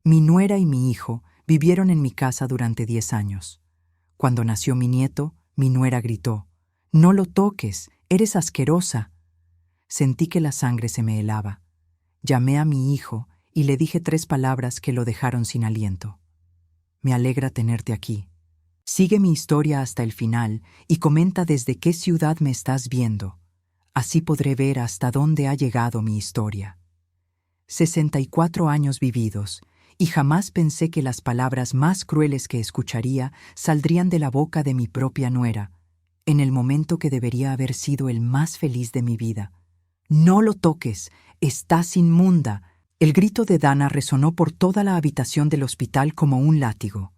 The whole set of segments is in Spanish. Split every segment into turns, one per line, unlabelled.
Mi nuera y mi hijo vivieron en mi casa durante 10 años. Cuando nació mi nieto, mi nuera gritó: «No lo toques, eres asquerosa». Sentí que la sangre se me helaba. Llamé a mi hijo y le dije 3 palabras que lo dejaron sin aliento. «Me alegra tenerte aquí. Sigue mi historia hasta el final y comenta desde qué ciudad me estás viendo. Así podré ver hasta dónde ha llegado mi historia». 64 años vividos, y jamás pensé que las palabras más crueles que escucharía saldrían de la boca de mi propia nuera, en el momento que debería haber sido el más feliz de mi vida. «No lo toques, estás inmunda». El grito de Dana resonó por toda la habitación del hospital como un látigo.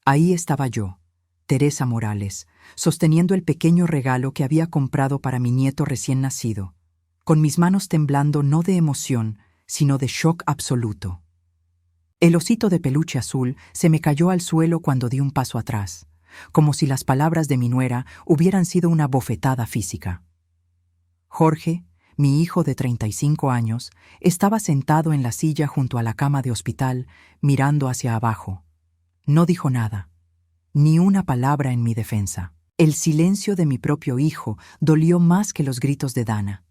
Ahí estaba yo, Teresa Morales, sosteniendo el pequeño regalo que había comprado para mi nieto recién nacido, con mis manos temblando no de emoción, sino de shock absoluto. El osito de peluche azul se me cayó al suelo cuando di un paso atrás, como si las palabras de mi nuera hubieran sido una bofetada física. Jorge, mi hijo de 35 años, estaba sentado en la silla junto a la cama de hospital, mirando hacia abajo. No dijo nada, ni una palabra en mi defensa. El silencio de mi propio hijo dolió más que los gritos de Dana.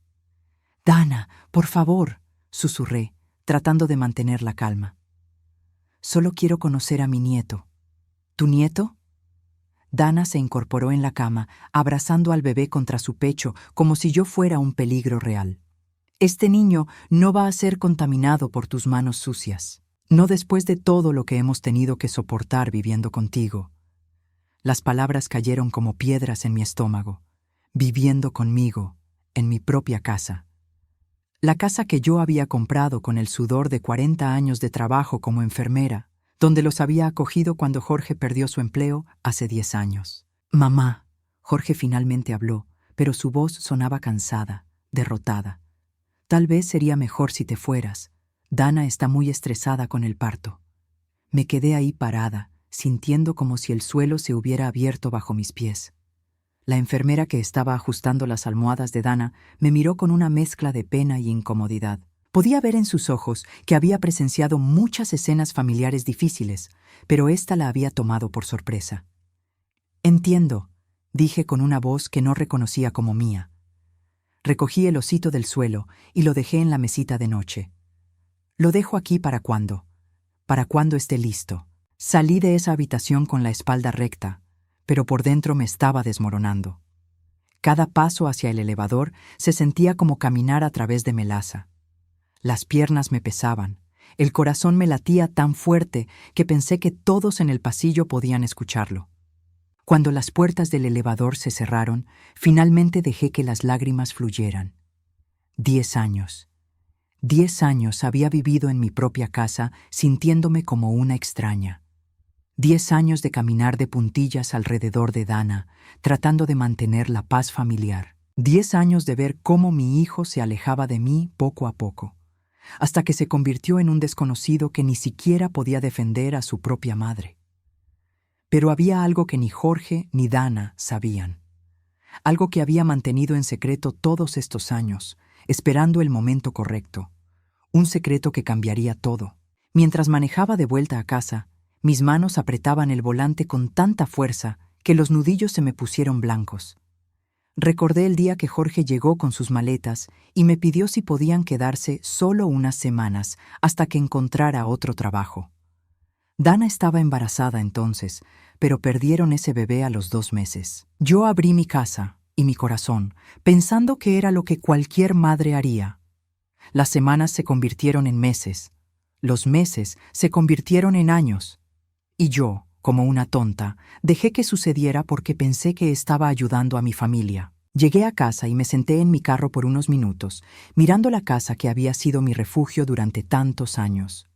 «Dana, por favor», susurré, tratando de mantener la calma. «Solo quiero conocer a mi nieto». «¿Tu nieto?» Dana se incorporó en la cama, abrazando al bebé contra su pecho como si yo fuera un peligro real. «Este niño no va a ser contaminado por tus manos sucias. No después de todo lo que hemos tenido que soportar viviendo contigo». Las palabras cayeron como piedras en mi estómago. Viviendo conmigo, en mi propia casa. La casa que yo había comprado con el sudor de 40 años de trabajo como enfermera, donde los había acogido cuando Jorge perdió su empleo hace 10 años. «Mamá», Jorge finalmente habló, pero su voz sonaba cansada, derrotada. «Tal vez sería mejor si te fueras. Dana está muy estresada con el parto». Me quedé ahí parada, sintiendo como si el suelo se hubiera abierto bajo mis pies. La enfermera que estaba ajustando las almohadas de Dana me miró con una mezcla de pena y incomodidad. Podía ver en sus ojos que había presenciado muchas escenas familiares difíciles, pero esta la había tomado por sorpresa. «Entiendo», dije con una voz que no reconocía como mía. Recogí el osito del suelo y lo dejé en la mesita de noche. «Lo dejo aquí para cuando esté listo». Salí de esa habitación con la espalda recta, pero por dentro me estaba desmoronando. Cada paso hacia el elevador se sentía como caminar a través de melaza. Las piernas me pesaban, el corazón me latía tan fuerte que pensé que todos en el pasillo podían escucharlo. Cuando las puertas del elevador se cerraron, finalmente dejé que las lágrimas fluyeran. 10 años. 10 años había vivido en mi propia casa sintiéndome como una extraña. 10 años de caminar de puntillas alrededor de Dana, tratando de mantener la paz familiar. 10 años de ver cómo mi hijo se alejaba de mí poco a poco, hasta que se convirtió en un desconocido que ni siquiera podía defender a su propia madre. Pero había algo que ni Jorge ni Dana sabían. Algo que había mantenido en secreto todos estos años, esperando el momento correcto. Un secreto que cambiaría todo. Mientras manejaba de vuelta a casa, mis manos apretaban el volante con tanta fuerza que los nudillos se me pusieron blancos. Recordé el día que Jorge llegó con sus maletas y me pidió si podían quedarse solo unas semanas hasta que encontrara otro trabajo. Dana estaba embarazada entonces, pero perdieron ese bebé a los 2 meses. Yo abrí mi casa y mi corazón, pensando que era lo que cualquier madre haría. Las semanas se convirtieron en meses. Los meses se convirtieron en años. Y yo, como una tonta, dejé que sucediera porque pensé que estaba ayudando a mi familia. Llegué a casa y me senté en mi carro por unos minutos, mirando la casa que había sido mi refugio durante tantos años.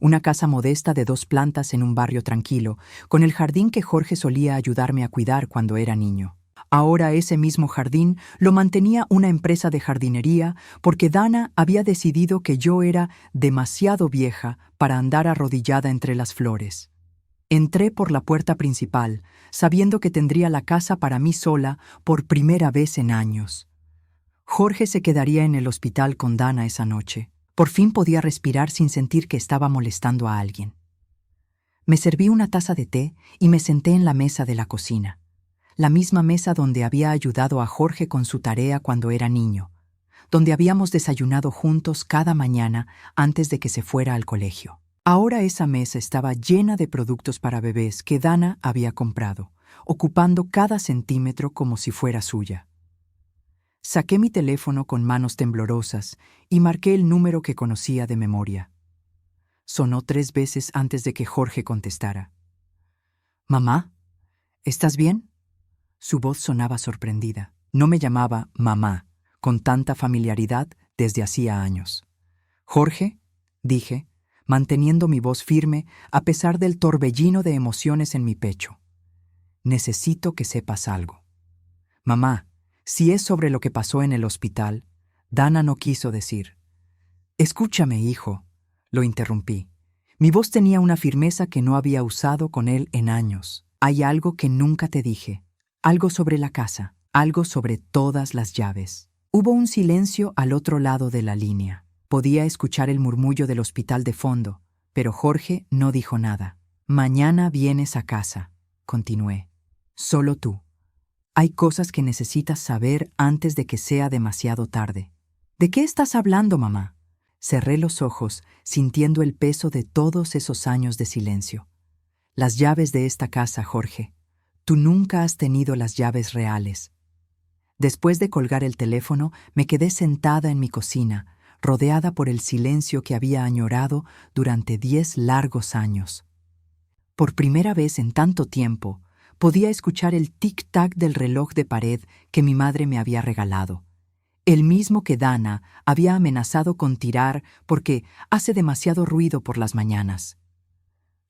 Una casa modesta de 2 plantas en un barrio tranquilo, con el jardín que Jorge solía ayudarme a cuidar cuando era niño. Ahora ese mismo jardín lo mantenía una empresa de jardinería porque Dana había decidido que yo era demasiado vieja para andar arrodillada entre las flores. Entré por la puerta principal, sabiendo que tendría la casa para mí sola por primera vez en años. Jorge se quedaría en el hospital con Dana esa noche. Por fin podía respirar sin sentir que estaba molestando a alguien. Me serví una taza de té y me senté en la mesa de la cocina, la misma mesa donde había ayudado a Jorge con su tarea cuando era niño, donde habíamos desayunado juntos cada mañana antes de que se fuera al colegio. Ahora esa mesa estaba llena de productos para bebés que Dana había comprado, ocupando cada centímetro como si fuera suya. Saqué mi teléfono con manos temblorosas y marqué el número que conocía de memoria. Sonó 3 veces antes de que Jorge contestara. «¿Mamá? ¿Estás bien?» Su voz sonaba sorprendida. No me llamaba mamá con tanta familiaridad desde hacía años. «Jorge», dije, manteniendo mi voz firme a pesar del torbellino de emociones en mi pecho. «Necesito que sepas algo». «Mamá, si es sobre lo que pasó en el hospital», Dana no quiso decir. «Escúchame, hijo», lo interrumpí. Mi voz tenía una firmeza que no había usado con él en años. «Hay algo que nunca te dije, algo sobre la casa, algo sobre todas las llaves». Hubo un silencio al otro lado de la línea. Podía escuchar el murmullo del hospital de fondo, pero Jorge no dijo nada. «Mañana vienes a casa», continué. «Solo tú. Hay cosas que necesitas saber antes de que sea demasiado tarde». «¿De qué estás hablando, mamá?» Cerré los ojos, sintiendo el peso de todos esos años de silencio. «Las llaves de esta casa, Jorge. Tú nunca has tenido las llaves reales». Después de colgar el teléfono, me quedé sentada en mi cocina, rodeada por el silencio que había añorado durante 10 largos años. Por primera vez en tanto tiempo, podía escuchar el tic-tac del reloj de pared que mi madre me había regalado, el mismo que Dana había amenazado con tirar porque hace demasiado ruido por las mañanas.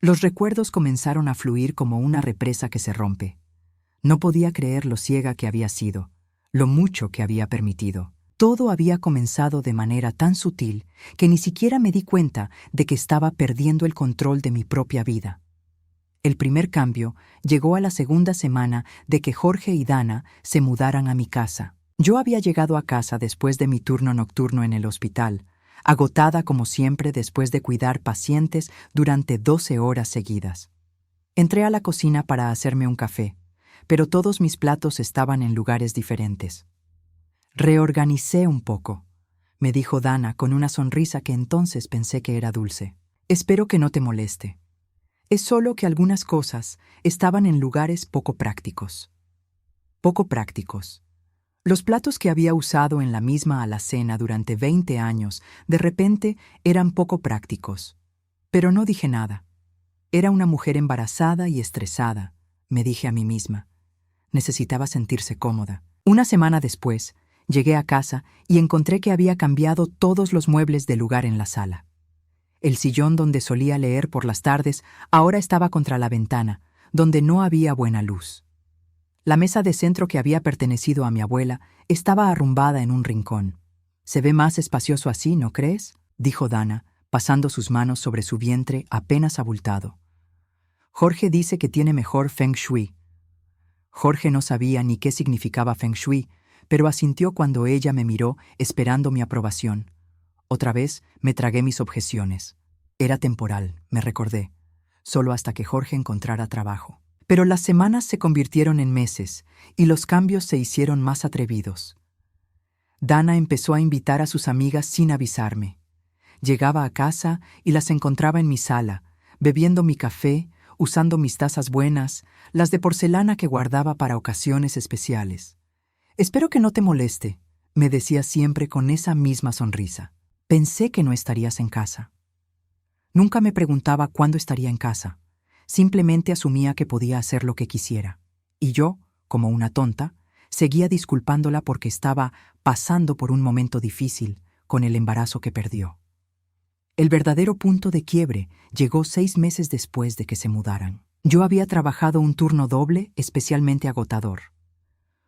Los recuerdos comenzaron a fluir como una represa que se rompe. No podía creer lo ciega que había sido, lo mucho que había permitido. Todo había comenzado de manera tan sutil que ni siquiera me di cuenta de que estaba perdiendo el control de mi propia vida. El primer cambio llegó a la segunda semana de que Jorge y Dana se mudaran a mi casa. Yo había llegado a casa después de mi turno nocturno en el hospital, agotada como siempre después de cuidar pacientes durante 12 horas seguidas. Entré a la cocina para hacerme un café, pero todos mis platos estaban en lugares diferentes. «Reorganicé un poco», me dijo Dana con una sonrisa que entonces pensé que era dulce. «Espero que no te moleste. Es solo que algunas cosas estaban en lugares poco prácticos». Poco prácticos. Los platos que había usado en la misma alacena durante 20 años de repente eran poco prácticos. Pero no dije nada. Era una mujer embarazada y estresada, me dije a mí misma. Necesitaba sentirse cómoda. Una semana después, llegué a casa y encontré que había cambiado todos los muebles de lugar en la sala. El sillón donde solía leer por las tardes ahora estaba contra la ventana, donde no había buena luz. La mesa de centro que había pertenecido a mi abuela estaba arrumbada en un rincón. «Se ve más espacioso así, ¿no crees?», dijo Dana, pasando sus manos sobre su vientre apenas abultado. «Jorge dice que tiene mejor Feng Shui». Jorge no sabía ni qué significaba Feng Shui, pero asintió cuando ella me miró esperando mi aprobación. Otra vez me tragué mis objeciones. Era temporal, me recordé, solo hasta que Jorge encontrara trabajo. Pero las semanas se convirtieron en meses y los cambios se hicieron más atrevidos. Dana empezó a invitar a sus amigas sin avisarme. Llegaba a casa y las encontraba en mi sala, bebiendo mi café, usando mis tazas buenas, las de porcelana que guardaba para ocasiones especiales. «Espero que no te moleste», me decía siempre con esa misma sonrisa. «Pensé que no estarías en casa». Nunca me preguntaba cuándo estaría en casa. Simplemente asumía que podía hacer lo que quisiera. Y yo, como una tonta, seguía disculpándola porque estaba pasando por un momento difícil con el embarazo que perdió. El verdadero punto de quiebre llegó 6 meses después de que se mudaran. Yo había trabajado un turno doble especialmente agotador.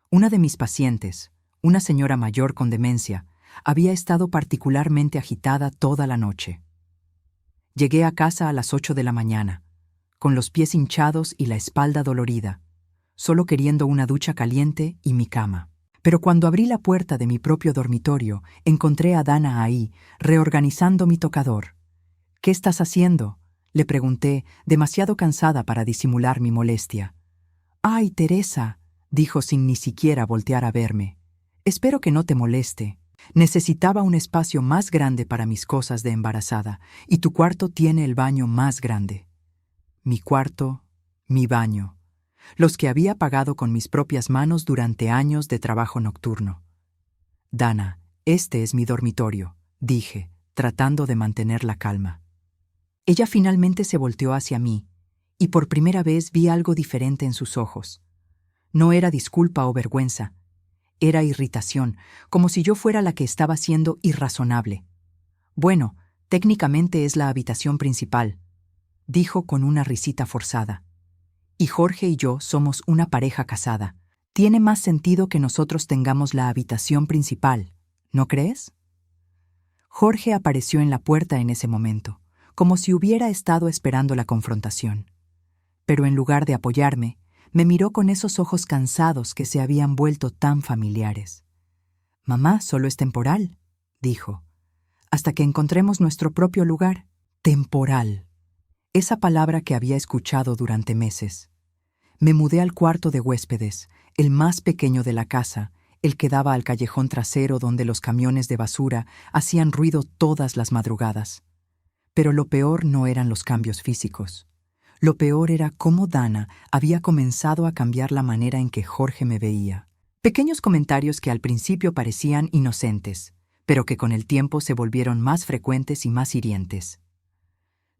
Una de mis pacientes, una señora mayor con demencia, había estado particularmente agitada toda la noche. Llegué a casa a las 8 de la mañana, con los pies hinchados y la espalda dolorida, solo queriendo una ducha caliente y mi cama. Pero cuando abrí la puerta de mi propio dormitorio, encontré a Dana ahí, reorganizando mi tocador. «¿Qué estás haciendo?», le pregunté, demasiado cansada para disimular mi molestia. «Ay, Teresa», dijo sin ni siquiera voltear a verme. «Espero que no te moleste. Necesitaba un espacio más grande para mis cosas de embarazada, y tu cuarto tiene el baño más grande». Mi cuarto, mi baño, los que había pagado con mis propias manos durante años de trabajo nocturno. «Dana, este es mi dormitorio», dije, tratando de mantener la calma. Ella finalmente se volteó hacia mí, y por primera vez vi algo diferente en sus ojos. No era disculpa o vergüenza, era irritación, como si yo fuera la que estaba siendo irrazonable. «Bueno, técnicamente es la habitación principal», dijo con una risita forzada. «Y Jorge y yo somos una pareja casada. Tiene más sentido que nosotros tengamos la habitación principal, ¿no crees?». Jorge apareció en la puerta en ese momento, como si hubiera estado esperando la confrontación. Pero en lugar de apoyarme, me miró con esos ojos cansados que se habían vuelto tan familiares. «Mamá, solo es temporal», dijo, «hasta que encontremos nuestro propio lugar». Temporal. Esa palabra que había escuchado durante meses. Me mudé al cuarto de huéspedes, el más pequeño de la casa, el que daba al callejón trasero donde los camiones de basura hacían ruido todas las madrugadas. Pero lo peor no eran los cambios físicos. Lo peor era cómo Dana había comenzado a cambiar la manera en que Jorge me veía. Pequeños comentarios que al principio parecían inocentes, pero que con el tiempo se volvieron más frecuentes y más hirientes.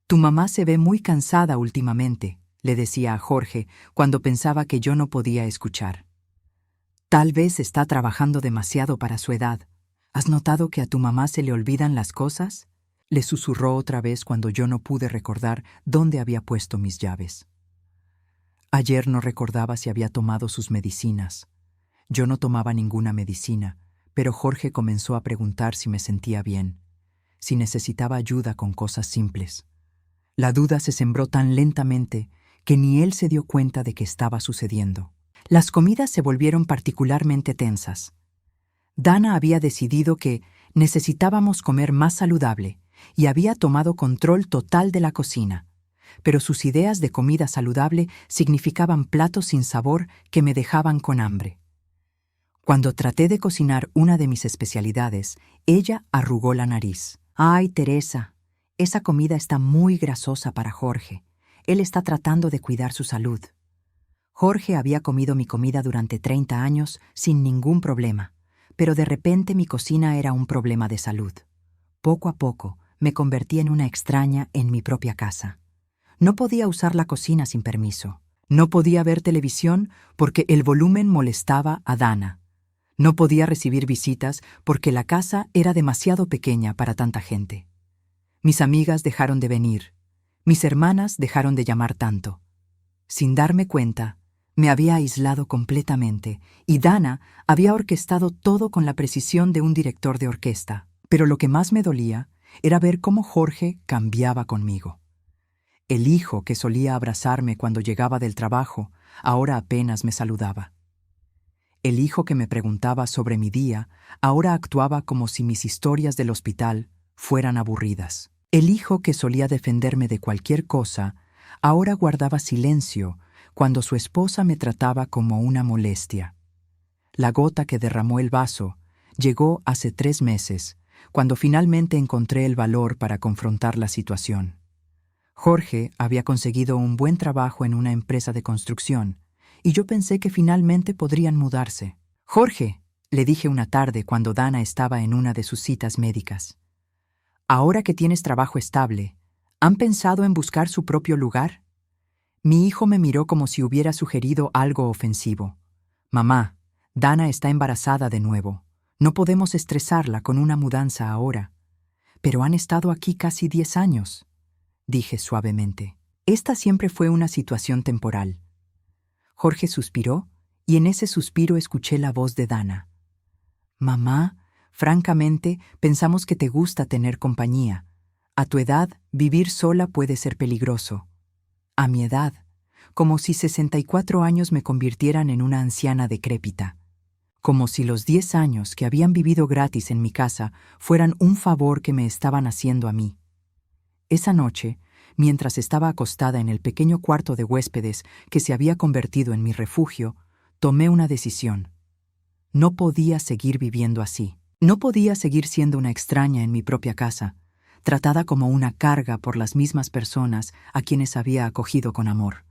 «Tu mamá se ve muy cansada últimamente», le decía a Jorge cuando pensaba que yo no podía escuchar. «Tal vez está trabajando demasiado para su edad. ¿Has notado que a tu mamá se le olvidan las cosas?», le susurró otra vez cuando yo no pude recordar dónde había puesto mis llaves. Ayer no recordaba si había tomado sus medicinas. Yo no tomaba ninguna medicina, pero Jorge comenzó a preguntar si me sentía bien, si necesitaba ayuda con cosas simples. La duda se sembró tan lentamente que ni él se dio cuenta de que estaba sucediendo. Las comidas se volvieron particularmente tensas. Dana había decidido que necesitábamos comer más saludable y había tomado control total de la cocina, pero sus ideas de comida saludable significaban platos sin sabor que me dejaban con hambre. Cuando traté de cocinar una de mis especialidades, ella arrugó la nariz. «Ay, Teresa, esa comida está muy grasosa para Jorge. Él está tratando de cuidar su salud». Jorge había comido mi comida durante 30 años sin ningún problema, pero de repente mi cocina era un problema de salud. Poco a poco me convertí en una extraña en mi propia casa. No podía usar la cocina sin permiso. No podía ver televisión porque el volumen molestaba a Dana. No podía recibir visitas porque la casa era demasiado pequeña para tanta gente. Mis amigas dejaron de venir. Mis hermanas dejaron de llamar tanto. Sin darme cuenta, me había aislado completamente y Dana había orquestado todo con la precisión de un director de orquesta. Pero lo que más me dolía era ver cómo Jorge cambiaba conmigo. El hijo que solía abrazarme cuando llegaba del trabajo, ahora apenas me saludaba. El hijo que me preguntaba sobre mi día, ahora actuaba como si mis historias del hospital fueran aburridas. El hijo que solía defenderme de cualquier cosa, ahora guardaba silencio cuando su esposa me trataba como una molestia. La gota que derramó el vaso llegó hace 3 meses, cuando finalmente encontré el valor para confrontar la situación. Jorge había conseguido un buen trabajo en una empresa de construcción, y yo pensé que finalmente podrían mudarse. «Jorge», le dije una tarde cuando Dana estaba en una de sus citas médicas, «ahora que tienes trabajo estable, ¿han pensado en buscar su propio lugar?». Mi hijo me miró como si hubiera sugerido algo ofensivo. «Mamá, Dana está embarazada de nuevo. No podemos estresarla con una mudanza ahora». «Pero han estado aquí casi 10 años», dije suavemente. «Esta siempre fue una situación temporal». Jorge suspiró, y en ese suspiro escuché la voz de Dana. «Mamá, francamente, pensamos que te gusta tener compañía. A tu edad, vivir sola puede ser peligroso». A mi edad, como si 64 años me convirtieran en una anciana decrépita. como si los 10 años que habían vivido gratis en mi casa fueran un favor que me estaban haciendo a mí. Esa noche, mientras estaba acostada en el pequeño cuarto de huéspedes que se había convertido en mi refugio, tomé una decisión. No podía seguir viviendo así. No podía seguir siendo una extraña en mi propia casa, tratada como una carga por las mismas personas a quienes había acogido con amor.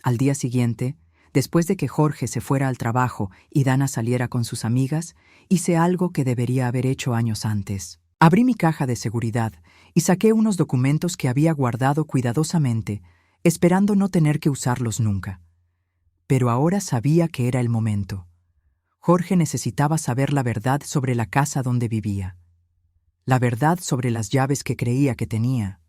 Al día siguiente, después de que Jorge se fuera al trabajo y Dana saliera con sus amigas, hice algo que debería haber hecho años antes. Abrí mi caja de seguridad y saqué unos documentos que había guardado cuidadosamente, esperando no tener que usarlos nunca. Pero ahora sabía que era el momento. Jorge necesitaba saber la verdad sobre la casa donde vivía. La verdad sobre las llaves que creía que tenía.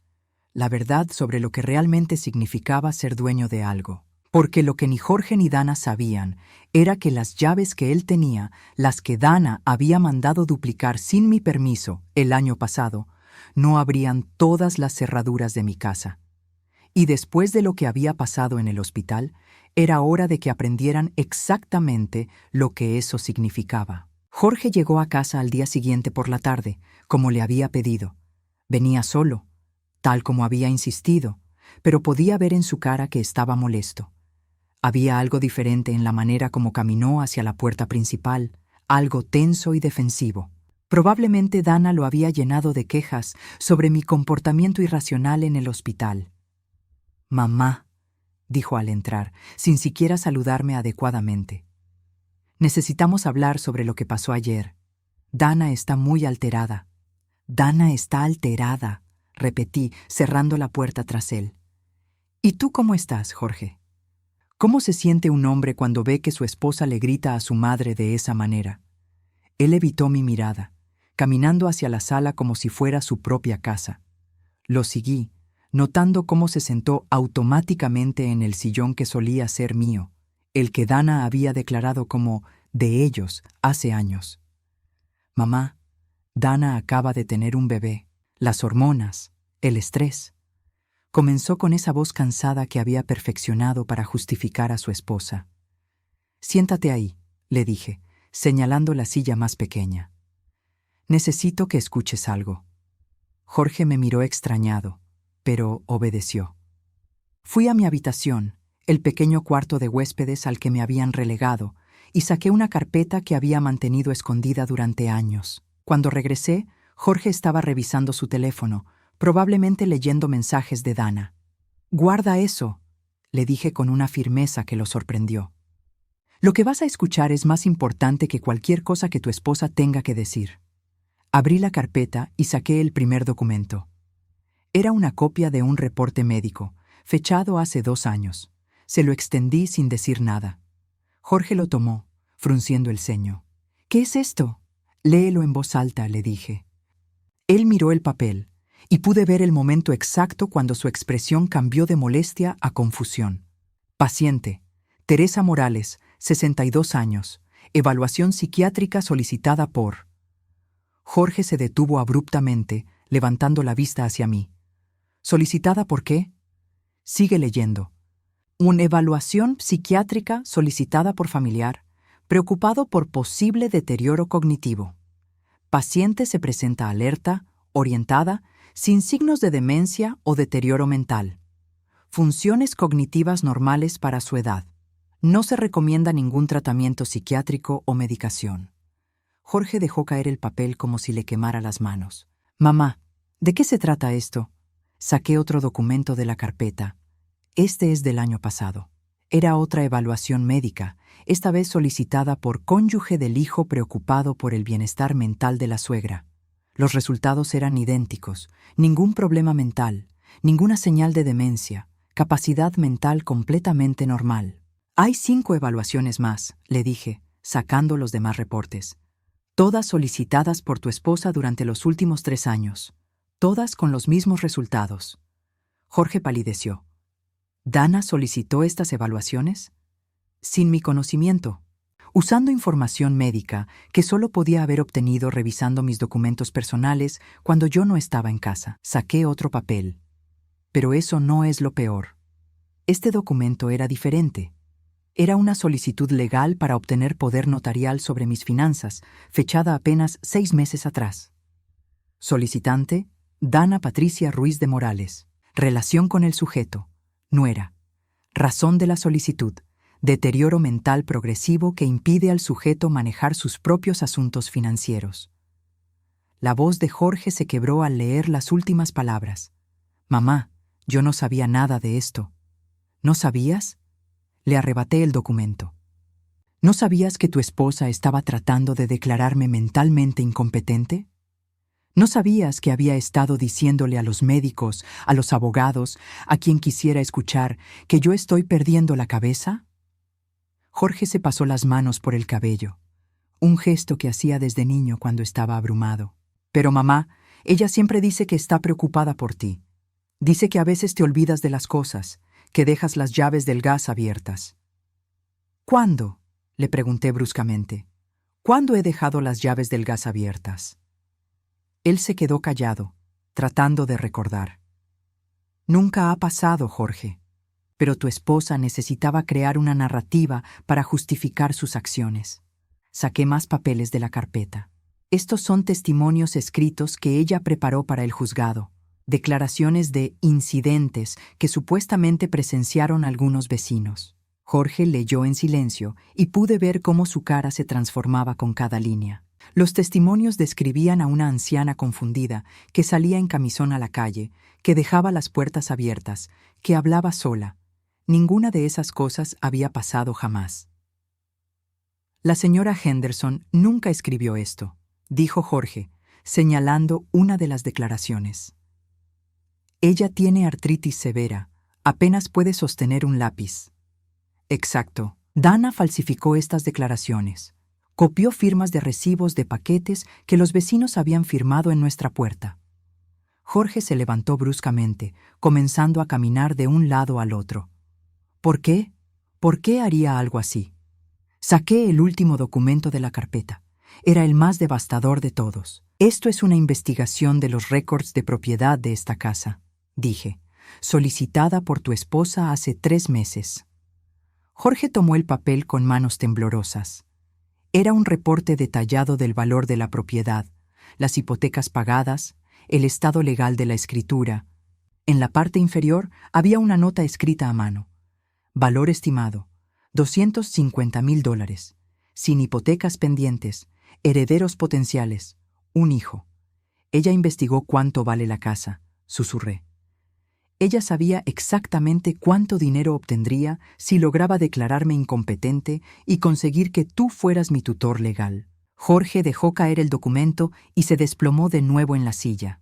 La verdad sobre lo que realmente significaba ser dueño de algo. Porque lo que ni Jorge ni Dana sabían era que las llaves que él tenía, las que Dana había mandado duplicar sin mi permiso el año pasado, no abrían todas las cerraduras de mi casa. Y después de lo que había pasado en el hospital, era hora de que aprendieran exactamente lo que eso significaba. Jorge llegó a casa al día siguiente por la tarde, como le había pedido. Venía solo, tal como había insistido, pero podía ver en su cara que estaba molesto. Había algo diferente en la manera como caminó hacia la puerta principal, algo tenso y defensivo. Probablemente Dana lo había llenado de quejas sobre mi comportamiento irracional en el hospital. «Mamá», dijo al entrar, sin siquiera saludarme adecuadamente. «Necesitamos hablar sobre lo que pasó ayer. Dana está muy alterada». «Dana está alterada», repetí, cerrando la puerta tras él. «¿Y tú cómo estás, Jorge? ¿Cómo se siente un hombre cuando ve que su esposa le grita a su madre de esa manera?» Él evitó mi mirada, caminando hacia la sala como si fuera su propia casa. Lo seguí, notando cómo se sentó automáticamente en el sillón que solía ser mío, el que Dana había declarado como de ellos hace años. «Mamá, Dana acaba de tener un bebé. Las hormonas, el estrés». Comenzó con esa voz cansada que había perfeccionado para justificar a su esposa. «Siéntate ahí», le dije, señalando la silla más pequeña. «Necesito que escuches algo». Jorge me miró extrañado, pero obedeció. Fui a mi habitación, el pequeño cuarto de huéspedes al que me habían relegado, y saqué una carpeta que había mantenido escondida durante años. Cuando regresé, Jorge estaba revisando su teléfono, probablemente leyendo mensajes de Dana. «Guarda eso», le dije con una firmeza que lo sorprendió. «Lo que vas a escuchar es más importante que cualquier cosa que tu esposa tenga que decir». Abrí la carpeta y saqué el primer documento. Era una copia de un reporte médico, fechado hace 2 años. Se lo extendí sin decir nada. Jorge lo tomó, frunciendo el ceño. «¿Qué es esto?» «Léelo en voz alta», le dije. Él miró el papel, y pude ver el momento exacto cuando su expresión cambió de molestia a confusión. Paciente, Teresa Morales, 62 años, evaluación psiquiátrica solicitada por... Jorge se detuvo abruptamente, levantando la vista hacia mí. ¿Solicitada por qué? Sigue leyendo. Una evaluación psiquiátrica solicitada por familiar, preocupado por posible deterioro cognitivo. Paciente se presenta alerta, orientada, sin signos de demencia o deterioro mental. Funciones cognitivas normales para su edad. No se recomienda ningún tratamiento psiquiátrico o medicación. Jorge dejó caer el papel como si le quemara las manos. «Mamá, ¿de qué se trata esto?» Saqué otro documento de la carpeta. Este es del año pasado. Era otra evaluación médica, esta vez solicitada por cónyuge del hijo preocupado por el bienestar mental de la suegra. Los resultados eran idénticos, ningún problema mental, ninguna señal de demencia, capacidad mental completamente normal. «Hay 5 evaluaciones más», le dije, sacando los demás reportes. «Todas solicitadas por tu esposa durante los últimos 3 años. Todas con los mismos resultados». Jorge palideció. «¿Dana solicitó estas evaluaciones?» «Sin mi conocimiento. Usando información médica que solo podía haber obtenido revisando mis documentos personales cuando yo no estaba en casa». Saqué otro papel. Pero eso no es lo peor. Este documento era diferente. Era una solicitud legal para obtener poder notarial sobre mis finanzas, fechada apenas 6 meses atrás. Solicitante: Dana Patricia Ruiz de Morales. Relación con el sujeto: nuera. Razón de la solicitud: deterioro mental progresivo que impide al sujeto manejar sus propios asuntos financieros. La voz de Jorge se quebró al leer las últimas palabras. Mamá, yo no sabía nada de esto. ¿No sabías? Le arrebaté el documento. ¿No sabías que tu esposa estaba tratando de declararme mentalmente incompetente? ¿No sabías que había estado diciéndole a los médicos, a los abogados, a quien quisiera escuchar, que yo estoy perdiendo la cabeza? Jorge se pasó las manos por el cabello, un gesto que hacía desde niño cuando estaba abrumado. Pero mamá, ella siempre dice que está preocupada por ti. Dice que a veces te olvidas de las cosas, que dejas las llaves del gas abiertas. ¿Cuándo?, le pregunté bruscamente. ¿Cuándo he dejado las llaves del gas abiertas? Él se quedó callado, tratando de recordar. Nunca ha pasado, Jorge. Pero tu esposa necesitaba crear una narrativa para justificar sus acciones. Saqué más papeles de la carpeta. Estos son testimonios escritos que ella preparó para el juzgado. Declaraciones de incidentes que supuestamente presenciaron algunos vecinos. Jorge leyó en silencio y pude ver cómo su cara se transformaba con cada línea. Los testimonios describían a una anciana confundida que salía en camisón a la calle, que dejaba las puertas abiertas, que hablaba sola. Ninguna de esas cosas había pasado jamás. La señora Henderson nunca escribió esto, dijo Jorge, señalando una de las declaraciones. Ella tiene artritis severa, apenas puede sostener un lápiz. Exacto. Dana falsificó estas declaraciones. Copió firmas de recibos de paquetes que los vecinos habían firmado en nuestra puerta. Jorge se levantó bruscamente, comenzando a caminar de un lado al otro. ¿Por qué? ¿Por qué haría algo así? Saqué el último documento de la carpeta. Era el más devastador de todos. Esto es una investigación de los récords de propiedad de esta casa, dije, solicitada por tu esposa hace 3 meses. Jorge tomó el papel con manos temblorosas. Era un reporte detallado del valor de la propiedad, las hipotecas pagadas, el estado legal de la escritura. En la parte inferior había una nota escrita a mano. Valor estimado, $250,000, sin hipotecas pendientes, herederos potenciales, un hijo. Ella investigó cuánto vale la casa, susurré. Ella sabía exactamente cuánto dinero obtendría si lograba declararme incompetente y conseguir que tú fueras mi tutor legal. Jorge dejó caer el documento y se desplomó de nuevo en la silla.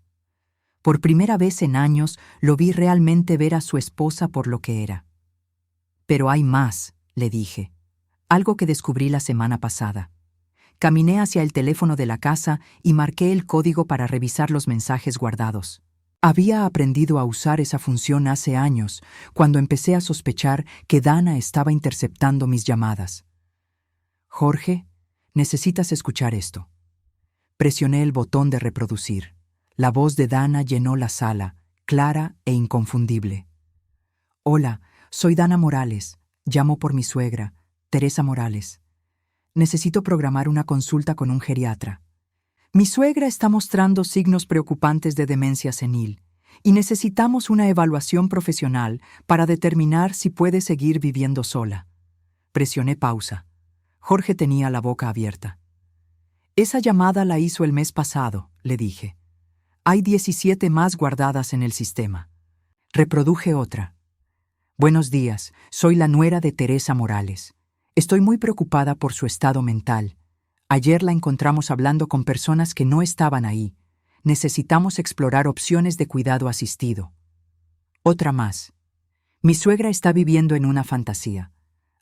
Por primera vez en años lo vi realmente ver a su esposa por lo que era. Pero hay más, le dije. Algo que descubrí la semana pasada. Caminé hacia el teléfono de la casa y marqué el código para revisar los mensajes guardados. Había aprendido a usar esa función hace años, cuando empecé a sospechar que Dana estaba interceptando mis llamadas. Jorge, necesitas escuchar esto. Presioné el botón de reproducir. La voz de Dana llenó la sala, clara e inconfundible. Hola, soy Dana Morales. Llamo por mi suegra, Teresa Morales. Necesito programar una consulta con un geriatra. Mi suegra está mostrando signos preocupantes de demencia senil y necesitamos una evaluación profesional para determinar si puede seguir viviendo sola. Presioné pausa. Jorge tenía la boca abierta. Esa llamada la hizo el mes pasado, le dije. Hay 17 más guardadas en el sistema. Reproduje otra. Buenos días, soy la nuera de Teresa Morales. Estoy muy preocupada por su estado mental. Ayer la encontramos hablando con personas que no estaban ahí. Necesitamos explorar opciones de cuidado asistido. Otra más. Mi suegra está viviendo en una fantasía.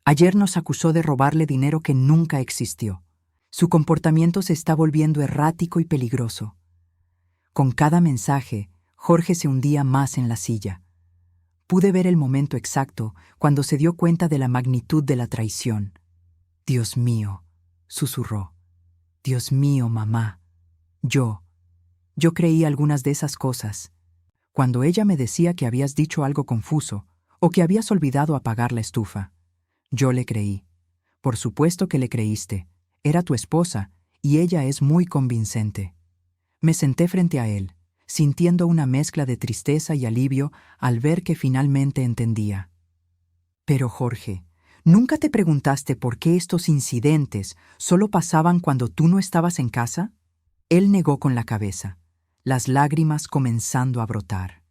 Ayer nos acusó de robarle dinero que nunca existió. Su comportamiento se está volviendo errático y peligroso. Con cada mensaje, Jorge se hundía más en la silla. Pude ver el momento exacto cuando se dio cuenta de la magnitud de la traición. Dios mío, susurró. Dios mío, mamá. Yo creí algunas de esas cosas. Cuando ella me decía que habías dicho algo confuso o que habías olvidado apagar la estufa. Yo le creí. Por supuesto que le creíste. Era tu esposa, y ella es muy convincente. Me senté frente a él, sintiendo una mezcla de tristeza y alivio al ver que finalmente entendía. Pero Jorge, ¿nunca te preguntaste por qué estos incidentes solo pasaban cuando tú no estabas en casa? Él negó con la cabeza, las lágrimas comenzando a brotar.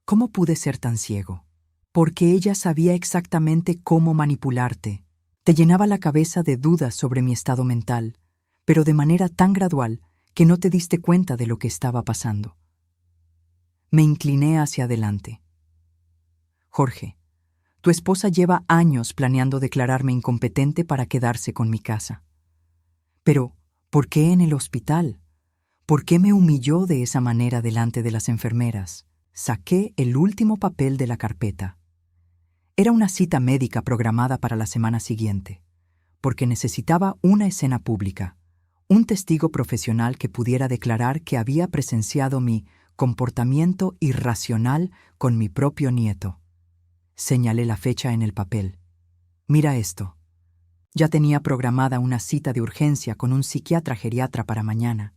¿Cómo pude ser tan ciego? Porque ella sabía exactamente cómo manipularte. Te llenaba la cabeza de dudas sobre mi estado mental, pero de manera tan gradual que no te diste cuenta de lo que estaba pasando. Me incliné hacia adelante. Jorge, tu esposa lleva años planeando declararme incompetente para quedarse con mi casa. Pero, ¿por qué en el hospital? ¿Por qué me humilló de esa manera delante de las enfermeras? Saqué el último papel de la carpeta. Era una cita médica programada para la semana siguiente, porque necesitaba una escena pública, un testigo profesional que pudiera declarar que había presenciado mi comportamiento irracional con mi propio nieto. Señalé la fecha en el papel. Mira esto. Ya tenía programada una cita de urgencia con un psiquiatra geriatra para mañana.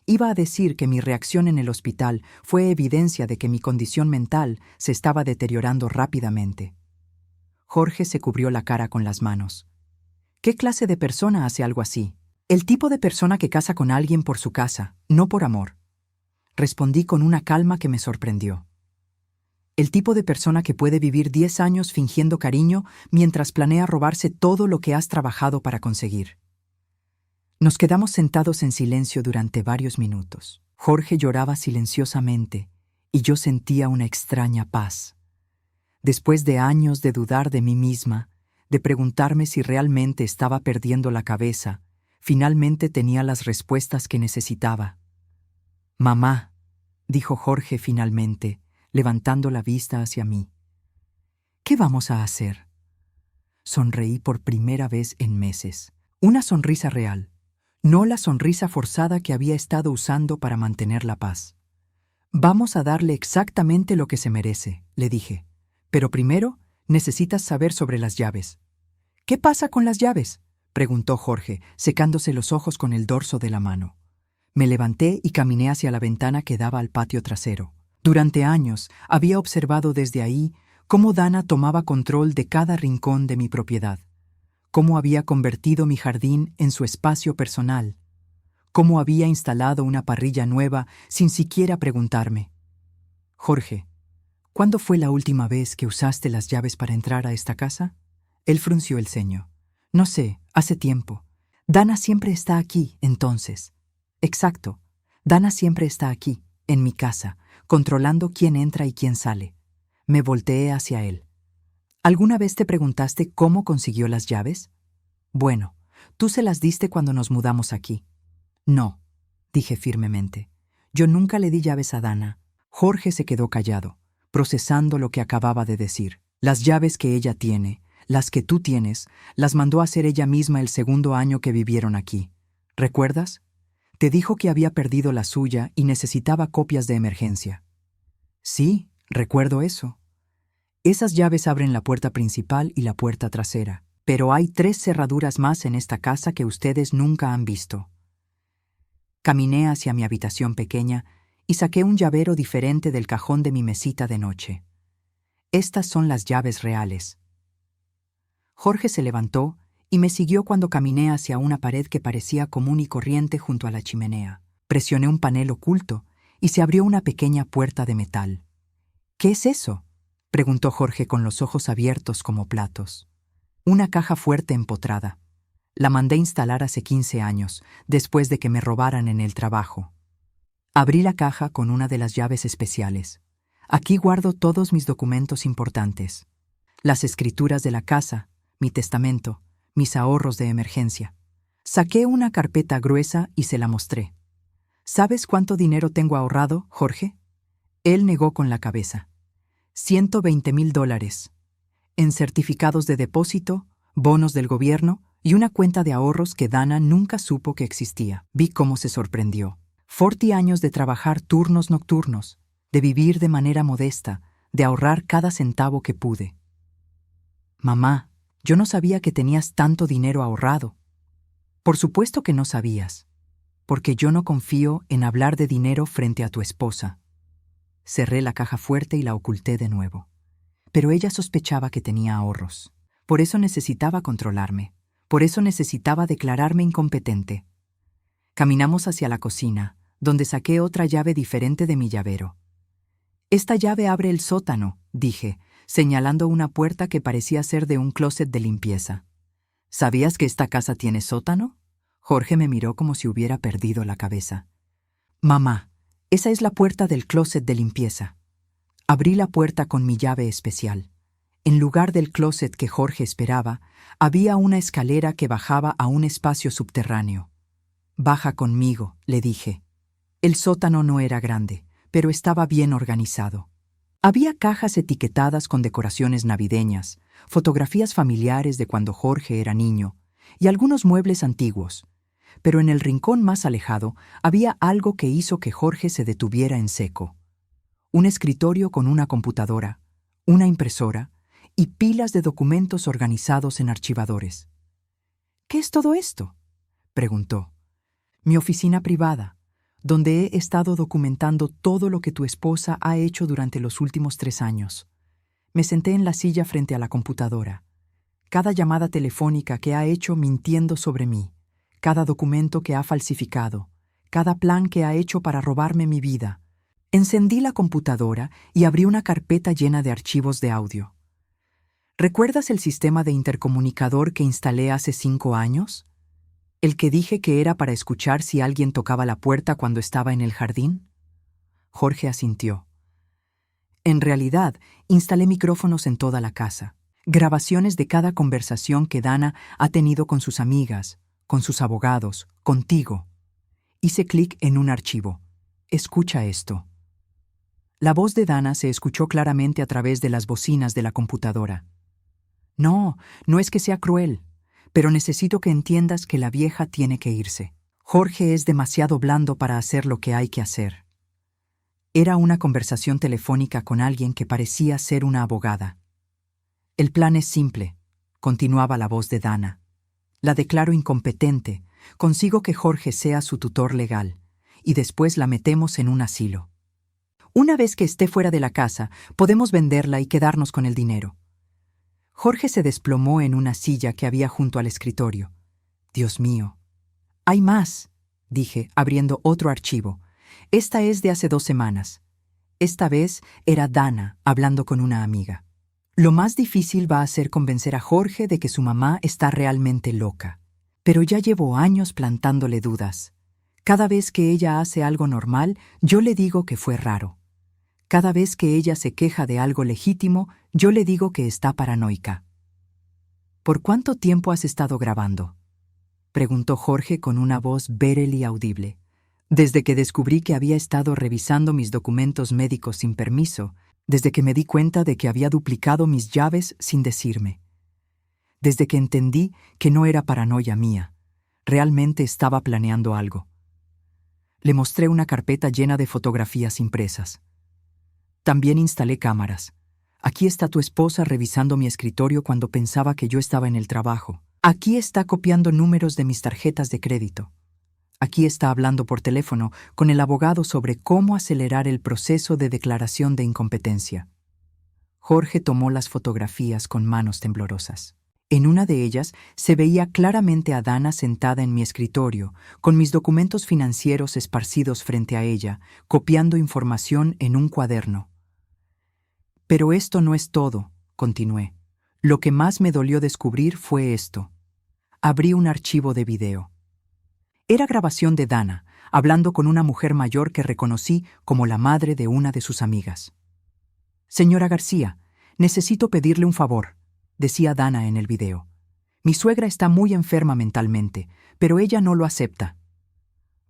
Iba a decir que mi reacción en el hospital fue evidencia de que mi condición mental se estaba deteriorando rápidamente. Jorge se cubrió la cara con las manos. ¿Qué clase de persona hace algo así? El tipo de persona que casa con alguien por su casa, no por amor. Respondí con una calma que me sorprendió. El tipo de persona que puede vivir 10 años fingiendo cariño mientras planea robarse todo lo que has trabajado para conseguir. Nos quedamos sentados en silencio durante varios minutos. Jorge lloraba silenciosamente y yo sentía una extraña paz. Después de años de dudar de mí misma, de preguntarme si realmente estaba perdiendo la cabeza, finalmente tenía las respuestas que necesitaba. «Mamá», dijo Jorge finalmente, levantando la vista hacia mí. «¿Qué vamos a hacer?» Sonreí por primera vez en meses. Una sonrisa real, no la sonrisa forzada que había estado usando para mantener la paz. «Vamos a darle exactamente lo que se merece», le dije. «Pero primero necesitas saber sobre las llaves». «¿Qué pasa con las llaves?», preguntó Jorge, secándose los ojos con el dorso de la mano. Me levanté y caminé hacia la ventana que daba al patio trasero. Durante años había observado desde ahí cómo Dana tomaba control de cada rincón de mi propiedad, cómo había convertido mi jardín en su espacio personal, cómo había instalado una parrilla nueva sin siquiera preguntarme. «Jorge, ¿cuándo fue la última vez que usaste las llaves para entrar a esta casa?» Él frunció el ceño. «No sé, hace tiempo. Dana siempre está aquí, entonces». «Exacto. Dana siempre está aquí, en mi casa, controlando quién entra y quién sale». Me volteé hacia él. «¿Alguna vez te preguntaste cómo consiguió las llaves?» «Bueno, tú se las diste cuando nos mudamos aquí». «No», dije firmemente. «Yo nunca le di llaves a Dana». Jorge se quedó callado, procesando lo que acababa de decir. «Las llaves que ella tiene, las que tú tienes, las mandó a hacer ella misma el segundo año que vivieron aquí. ¿Recuerdas? Te dijo que había perdido la suya y necesitaba copias de emergencia». «Sí, recuerdo eso. Esas llaves abren la puerta principal y la puerta trasera, pero hay 3 cerraduras más en esta casa que ustedes nunca han visto». Caminé hacia mi habitación pequeña y saqué un llavero diferente del cajón de mi mesita de noche. «Estas son las llaves reales». Jorge se levantó y me siguió cuando caminé hacia una pared que parecía común y corriente junto a la chimenea. Presioné un panel oculto y se abrió una pequeña puerta de metal. «¿Qué es eso?», preguntó Jorge con los ojos abiertos como platos. «Una caja fuerte empotrada. La mandé instalar hace 15 años, después de que me robaran en el trabajo». Abrí la caja con una de las llaves especiales. Aquí guardo todos mis documentos importantes. Las escrituras de la casa, mi testamento, mis ahorros de emergencia. Saqué una carpeta gruesa y se la mostré. «¿Sabes cuánto dinero tengo ahorrado, Jorge?». Él negó con la cabeza. $120,000. En certificados de depósito, bonos del gobierno y una cuenta de ahorros que Dana nunca supo que existía. Vi cómo se sorprendió. 40 años de trabajar turnos nocturnos, de vivir de manera modesta, de ahorrar cada centavo que pude. «Mamá», Yo no sabía que tenías tanto dinero ahorrado. Por supuesto que no sabías, porque yo no confío en hablar de dinero frente a tu esposa. Cerré la caja fuerte y la oculté de nuevo. Pero ella sospechaba que tenía ahorros. Por eso necesitaba controlarme. Por eso necesitaba declararme incompetente. Caminamos hacia la cocina, donde saqué otra llave diferente de mi llavero. Esta llave abre el sótano, dije, señalando una puerta que parecía ser de un closet de limpieza. ¿Sabías que esta casa tiene sótano? Jorge me miró como si hubiera perdido la cabeza. Mamá, esa es la puerta del closet de limpieza. Abrí la puerta con mi llave especial. En lugar del closet que Jorge esperaba, había una escalera que bajaba a un espacio subterráneo. Baja conmigo, le dije. El sótano no era grande, pero estaba bien organizado. Había cajas etiquetadas con decoraciones navideñas, fotografías familiares de cuando Jorge era niño, y algunos muebles antiguos. Pero en el rincón más alejado había algo que hizo que Jorge se detuviera en seco. Un escritorio con una computadora, una impresora y pilas de documentos organizados en archivadores. ¿Qué es todo esto?, preguntó. Mi oficina privada, donde he estado documentando todo lo que tu esposa ha hecho durante los últimos 3 años. Me senté en la silla frente a la computadora. Cada llamada telefónica que ha hecho mintiendo sobre mí, cada documento que ha falsificado, cada plan que ha hecho para robarme mi vida. Encendí la computadora y abrí una carpeta llena de archivos de audio. ¿Recuerdas el sistema de intercomunicador que instalé hace 5 años? ¿El que dije que era para escuchar si alguien tocaba la puerta cuando estaba en el jardín? Jorge asintió. En realidad, instalé micrófonos en toda la casa, grabaciones de cada conversación que Dana ha tenido con sus amigas, con sus abogados, contigo. Hice clic en un archivo. Escucha esto. La voz de Dana se escuchó claramente a través de las bocinas de la computadora. No, no es que sea cruel, pero necesito que entiendas que la vieja tiene que irse. Jorge es demasiado blando para hacer lo que hay que hacer. Era una conversación telefónica con alguien que parecía ser una abogada. El plan es simple, continuaba la voz de Dana. La declaro incompetente, consigo que Jorge sea su tutor legal, y después la metemos en un asilo. Una vez que esté fuera de la casa, podemos venderla y quedarnos con el dinero. Jorge se desplomó en una silla que había junto al escritorio. Dios mío. Hay más, dije, abriendo otro archivo. Esta es de hace 2 semanas. Esta vez era Dana hablando con una amiga. Lo más difícil va a ser convencer a Jorge de que su mamá está realmente loca. Pero ya llevo años plantándole dudas. Cada vez que ella hace algo normal, yo le digo que fue raro. Cada vez que ella se queja de algo legítimo, yo le digo que está paranoica. ¿Por cuánto tiempo has estado grabando?, preguntó Jorge con una voz barely audible. Desde que descubrí que había estado revisando mis documentos médicos sin permiso, desde que me di cuenta de que había duplicado mis llaves sin decirme. Desde que entendí que no era paranoia mía, realmente estaba planeando algo. Le mostré una carpeta llena de fotografías impresas. También instalé cámaras. Aquí está tu esposa revisando mi escritorio cuando pensaba que yo estaba en el trabajo. Aquí está copiando números de mis tarjetas de crédito. Aquí está hablando por teléfono con el abogado sobre cómo acelerar el proceso de declaración de incompetencia. Jorge tomó las fotografías con manos temblorosas. En una de ellas se veía claramente a Dana sentada en mi escritorio, con mis documentos financieros esparcidos frente a ella, copiando información en un cuaderno. Pero esto no es todo, continué. Lo que más me dolió descubrir fue esto. Abrí un archivo de video. Era grabación de Dana, hablando con una mujer mayor que reconocí como la madre de una de sus amigas. Señora García, necesito pedirle un favor, decía Dana en el video. Mi suegra está muy enferma mentalmente, pero ella no lo acepta.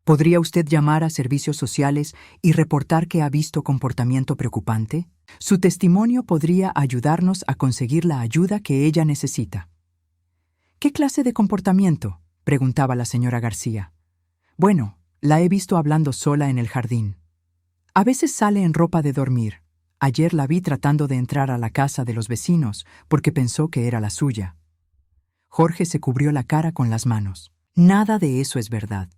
¿Podría usted llamar a servicios sociales y reportar que ha visto comportamiento preocupante? Su testimonio podría ayudarnos a conseguir la ayuda que ella necesita. ¿Qué clase de comportamiento?, preguntaba la señora García. Bueno, la he visto hablando sola en el jardín. A veces sale en ropa de dormir. Ayer la vi tratando de entrar a la casa de los vecinos porque pensó que era la suya. Jorge se cubrió la cara con las manos. Nada de eso es verdad.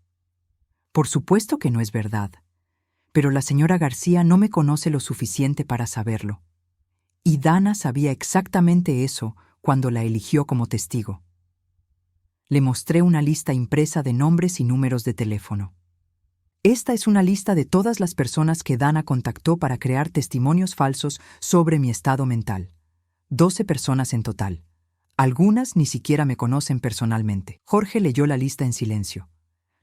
Por supuesto que no es verdad. Pero la señora García no me conoce lo suficiente para saberlo. Y Dana sabía exactamente eso cuando la eligió como testigo. Le mostré una lista impresa de nombres y números de teléfono. Esta es una lista de todas las personas que Dana contactó para crear testimonios falsos sobre mi estado mental. 12 personas en total. Algunas ni siquiera me conocen personalmente. Jorge leyó la lista en silencio.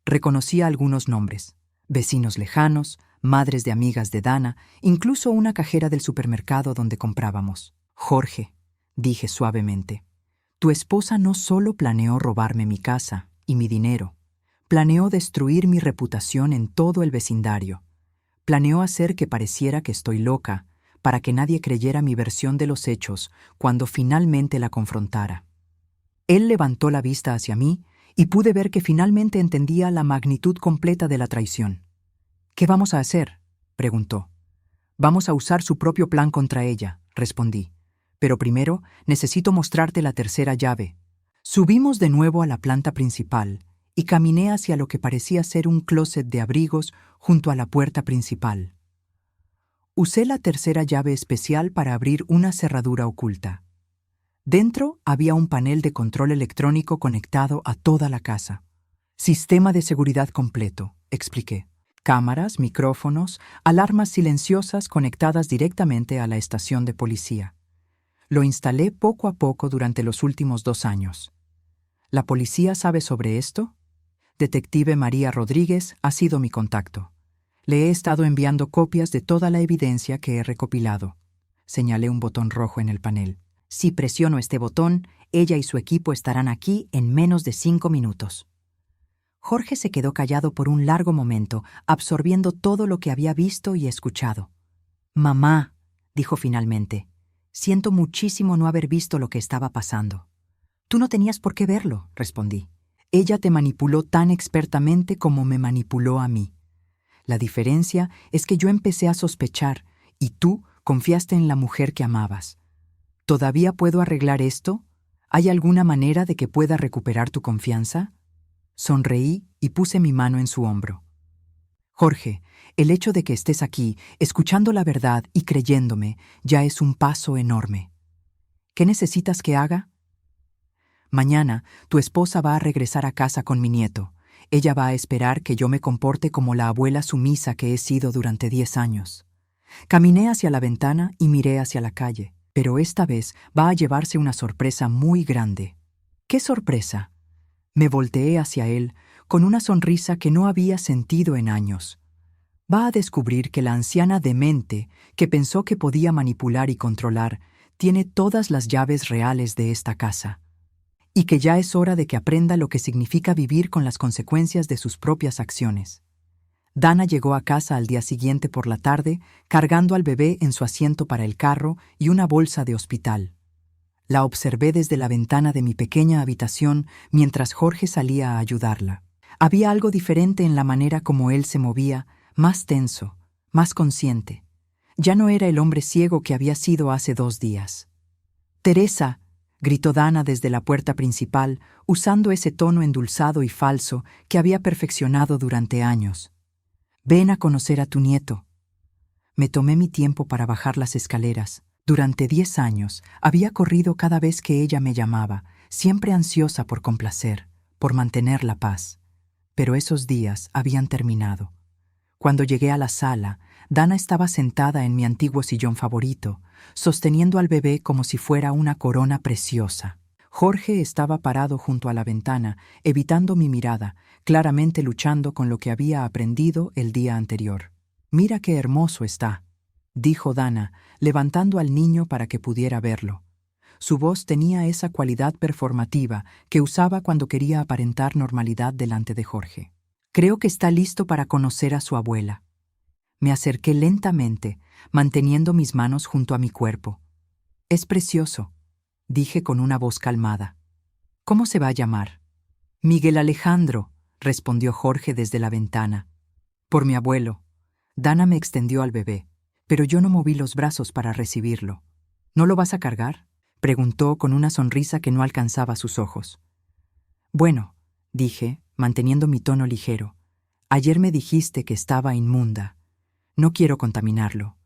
Reconocía algunos nombres: vecinos lejanos, madres de amigas de Dana, incluso una cajera del supermercado donde comprábamos. Jorge, dije suavemente, tu esposa no solo planeó robarme mi casa y mi dinero, planeó destruir mi reputación en todo el vecindario. Planeó hacer que pareciera que estoy loca para que nadie creyera mi versión de los hechos cuando finalmente la confrontara. Él levantó la vista hacia mí y pude ver que finalmente entendía la magnitud completa de la traición. ¿Qué vamos a hacer?, preguntó. Vamos a usar su propio plan contra ella, respondí. Pero primero necesito mostrarte la tercera llave. Subimos de nuevo a la planta principal y caminé hacia lo que parecía ser un closet de abrigos junto a la puerta principal. Usé la tercera llave especial para abrir una cerradura oculta. Dentro había un panel de control electrónico conectado a toda la casa. Sistema de seguridad completo, expliqué. Cámaras, micrófonos, alarmas silenciosas conectadas directamente a la estación de policía. Lo instalé poco a poco durante los últimos 2 años. ¿La policía sabe sobre esto? Detective María Rodríguez ha sido mi contacto. Le he estado enviando copias de toda la evidencia que he recopilado. Señalé un botón rojo en el panel. Si presiono este botón, ella y su equipo estarán aquí en menos de 5 minutos. Jorge se quedó callado por un largo momento, absorbiendo todo lo que había visto y escuchado. «Mamá», dijo finalmente, «siento muchísimo no haber visto lo que estaba pasando». «Tú no tenías por qué verlo», respondí. «Ella te manipuló tan expertamente como me manipuló a mí. La diferencia es que yo empecé a sospechar y tú confiaste en la mujer que amabas. ¿Todavía puedo arreglar esto? ¿Hay alguna manera de que pueda recuperar tu confianza?» Sonreí y puse mi mano en su hombro. «Jorge, el hecho de que estés aquí, escuchando la verdad y creyéndome, ya es un paso enorme. ¿Qué necesitas que haga? Mañana, tu esposa va a regresar a casa con mi nieto. Ella va a esperar que yo me comporte como la abuela sumisa que he sido durante 10 años. Caminé hacia la ventana y miré hacia la calle, pero esta vez va a llevarse una sorpresa muy grande». «¿Qué sorpresa?». Me volteé hacia él con una sonrisa que no había sentido en años. Va a descubrir que la anciana demente, que pensó que podía manipular y controlar, tiene todas las llaves reales de esta casa. Y que ya es hora de que aprenda lo que significa vivir con las consecuencias de sus propias acciones. Dana llegó a casa al día siguiente por la tarde, cargando al bebé en su asiento para el carro y una bolsa de hospital. La observé desde la ventana de mi pequeña habitación mientras Jorge salía a ayudarla. Había algo diferente en la manera como él se movía, más tenso, más consciente. Ya no era el hombre ciego que había sido hace 2 días. «Teresa», gritó Dana desde la puerta principal, usando ese tono endulzado y falso que había perfeccionado durante años. «Ven a conocer a tu nieto». Me tomé mi tiempo para bajar las escaleras. Durante 10 años había corrido cada vez que ella me llamaba, siempre ansiosa por complacer, por mantener la paz. Pero esos días habían terminado. Cuando llegué a la sala, Dana estaba sentada en mi antiguo sillón favorito, sosteniendo al bebé como si fuera una corona preciosa. Jorge estaba parado junto a la ventana, evitando mi mirada, claramente luchando con lo que había aprendido el día anterior. «Mira qué hermoso está», dijo Dana, levantando al niño para que pudiera verlo. Su voz tenía esa cualidad performativa que usaba cuando quería aparentar normalidad delante de Jorge. «Creo que está listo para conocer a su abuela». Me acerqué lentamente, manteniendo mis manos junto a mi cuerpo. «Es precioso», dije con una voz calmada. «¿Cómo se va a llamar?» «Miguel Alejandro», respondió Jorge desde la ventana. «Por mi abuelo». Dana me extendió al bebé, pero yo no moví los brazos para recibirlo. «¿No lo vas a cargar?», preguntó con una sonrisa que no alcanzaba sus ojos. Bueno, dije, manteniendo mi tono ligero, ayer me dijiste que estaba inmunda. No quiero contaminarlo.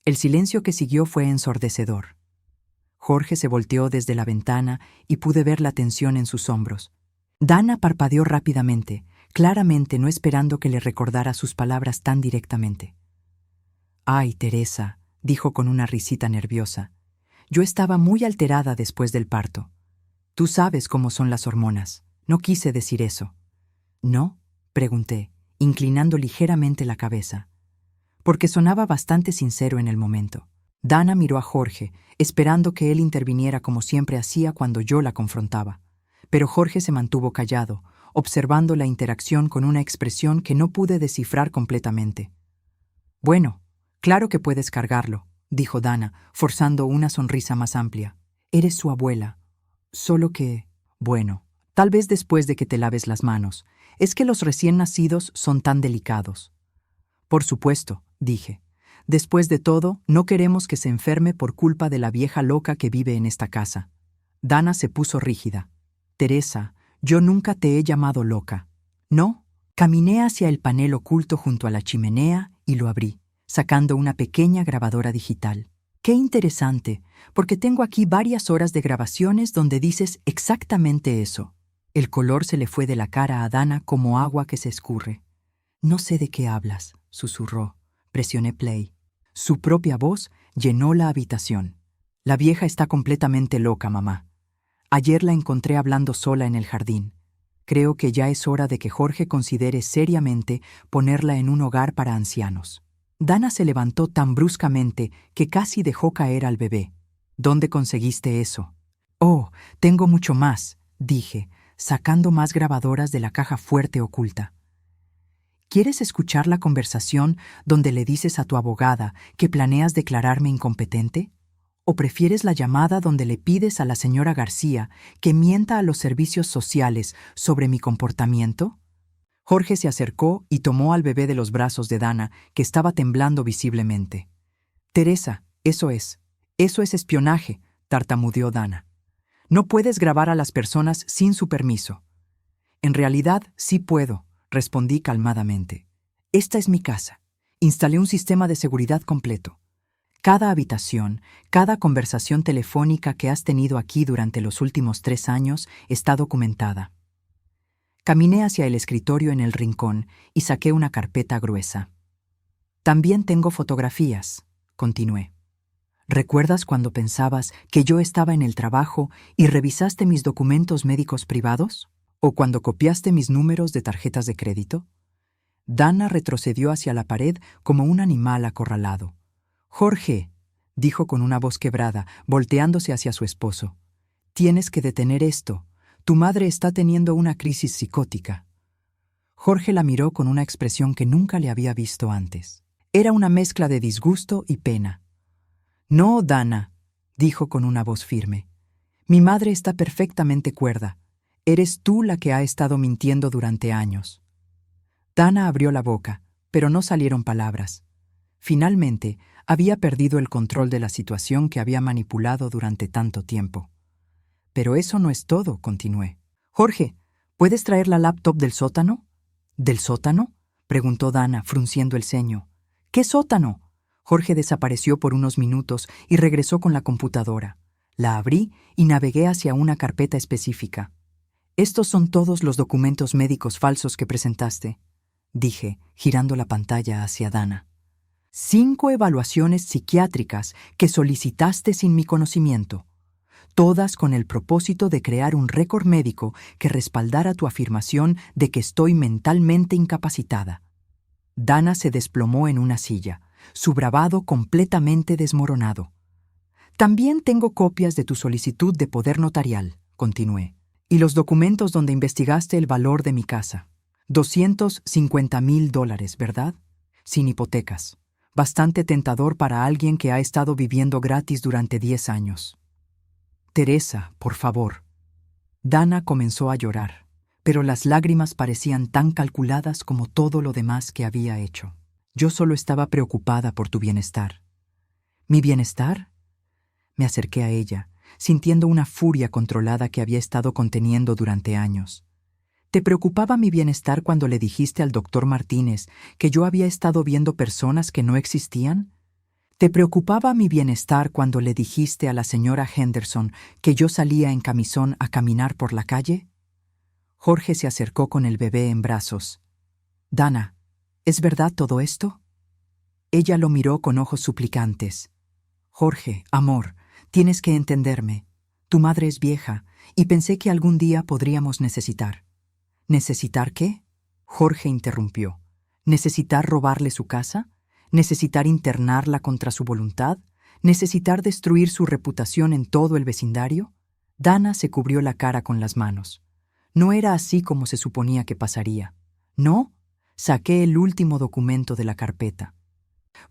El silencio que siguió fue ensordecedor. Jorge se volteó desde la ventana y pude ver la tensión en sus hombros. Dana parpadeó rápidamente, claramente no esperando que le recordara sus palabras tan directamente. «Ay, Teresa», dijo con una risita nerviosa. «Yo estaba muy alterada después del parto. Tú sabes cómo son las hormonas. No quise decir eso». «¿No?», pregunté, inclinando ligeramente la cabeza, porque sonaba bastante sincero en el momento. Dana miró a Jorge, esperando que él interviniera como siempre hacía cuando yo la confrontaba. Pero Jorge se mantuvo callado, observando la interacción con una expresión que no pude descifrar completamente. «Bueno, claro que puedes cargarlo», dijo Dana, forzando una sonrisa más amplia. «Eres su abuela. Solo que... bueno, tal vez después de que te laves las manos. Es que los recién nacidos son tan delicados». «Por supuesto», dije. «Después de todo, no queremos que se enferme por culpa de la vieja loca que vive en esta casa». Dana se puso rígida. «Teresa, yo nunca te he llamado loca». «¿No?». Caminé hacia el panel oculto junto a la chimenea y lo abrí, sacando una pequeña grabadora digital. «Qué interesante, porque tengo aquí varias horas de grabaciones donde dices exactamente eso». El color se le fue de la cara a Dana como agua que se escurre. «No sé de qué hablas», susurró. Presioné play. Su propia voz llenó la habitación. «La vieja está completamente loca, mamá. Ayer la encontré hablando sola en el jardín. Creo que ya es hora de que Jorge considere seriamente ponerla en un hogar para ancianos». Dana se levantó tan bruscamente que casi dejó caer al bebé. «¿Dónde conseguiste eso?» «Oh, tengo mucho más», dije, sacando más grabadoras de la caja fuerte oculta. ¿Quieres escuchar la conversación donde le dices a tu abogada que planeas declararme incompetente? ¿O prefieres la llamada donde le pides a la señora García que mienta a los servicios sociales sobre mi comportamiento? Jorge se acercó y tomó al bebé de los brazos de Dana, que estaba temblando visiblemente. «Teresa, eso es espionaje», tartamudeó Dana. «No puedes grabar a las personas sin su permiso». «En realidad, sí puedo», respondí calmadamente. «Esta es mi casa. Instalé un sistema de seguridad completo. Cada habitación, cada conversación telefónica que has tenido aquí durante los últimos 3 años está documentada». Caminé hacia el escritorio en el rincón y saqué una carpeta gruesa. «También tengo fotografías», continué. «¿Recuerdas cuando pensabas que yo estaba en el trabajo y revisaste mis documentos médicos privados? ¿O cuando copiaste mis números de tarjetas de crédito?» Dana retrocedió hacia la pared como un animal acorralado. «Jorge», dijo con una voz quebrada, volteándose hacia su esposo, «tienes que detener esto. Tu madre está teniendo una crisis psicótica». Jorge la miró con una expresión que nunca le había visto antes. Era una mezcla de disgusto y pena. «No, Dana», dijo con una voz firme. «Mi madre está perfectamente cuerda. Eres tú la que ha estado mintiendo durante años». Dana abrió la boca, pero no salieron palabras. Finalmente, había perdido el control de la situación que había manipulado durante tanto tiempo. «Pero eso no es todo», continué. «Jorge, ¿puedes traer la laptop del sótano?» «¿Del sótano?», preguntó Dana, frunciendo el ceño. «¿Qué sótano?». Jorge desapareció por unos minutos y regresó con la computadora. La abrí y navegué hacia una carpeta específica. «Estos son todos los documentos médicos falsos que presentaste», dije, girando la pantalla hacia Dana. 5 evaluaciones psiquiátricas que solicitaste sin mi conocimiento, todas con el propósito de crear un récord médico que respaldara tu afirmación de que estoy mentalmente incapacitada. Dana se desplomó en una silla, su bravado completamente desmoronado. «También tengo copias de tu solicitud de poder notarial», continué, «y los documentos donde investigaste el valor de mi casa. $250,000, ¿verdad? Sin hipotecas. Bastante tentador para alguien que ha estado viviendo gratis durante 10 años. Teresa, por favor». Dana comenzó a llorar, pero las lágrimas parecían tan calculadas como todo lo demás que había hecho. «Yo solo estaba preocupada por tu bienestar». «¿Mi bienestar?». Me acerqué a ella, sintiendo una furia controlada que había estado conteniendo durante años. ¿Te preocupaba mi bienestar cuando le dijiste al doctor Martínez que yo había estado viendo personas que no existían? ¿Te preocupaba mi bienestar cuando le dijiste a la señora Henderson que yo salía en camisón a caminar por la calle? Jorge se acercó con el bebé en brazos. Dana, ¿es verdad todo esto? Ella lo miró con ojos suplicantes. Jorge, amor, tienes que entenderme. Tu madre es vieja y pensé que algún día podríamos necesitar. ¿Necesitar qué? Jorge interrumpió. ¿Necesitar robarle su casa? ¿Necesitar internarla contra su voluntad? ¿Necesitar destruir su reputación en todo el vecindario? Dana se cubrió la cara con las manos. No era así como se suponía que pasaría. ¿No? Saqué el último documento de la carpeta.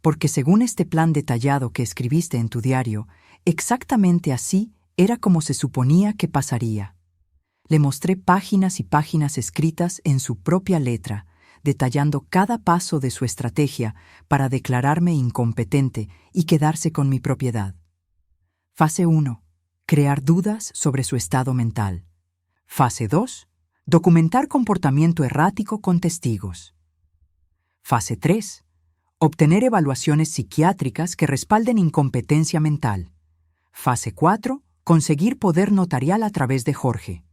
Porque según este plan detallado que escribiste en tu diario, exactamente así era como se suponía que pasaría. Le mostré páginas y páginas escritas en su propia letra, detallando cada paso de su estrategia para declararme incompetente y quedarse con mi propiedad. Fase 1. Crear dudas sobre su estado mental. Fase 2. Documentar comportamiento errático con testigos. Fase 3. Obtener evaluaciones psiquiátricas que respalden incompetencia mental. Fase 4. Conseguir poder notarial a través de Jorge.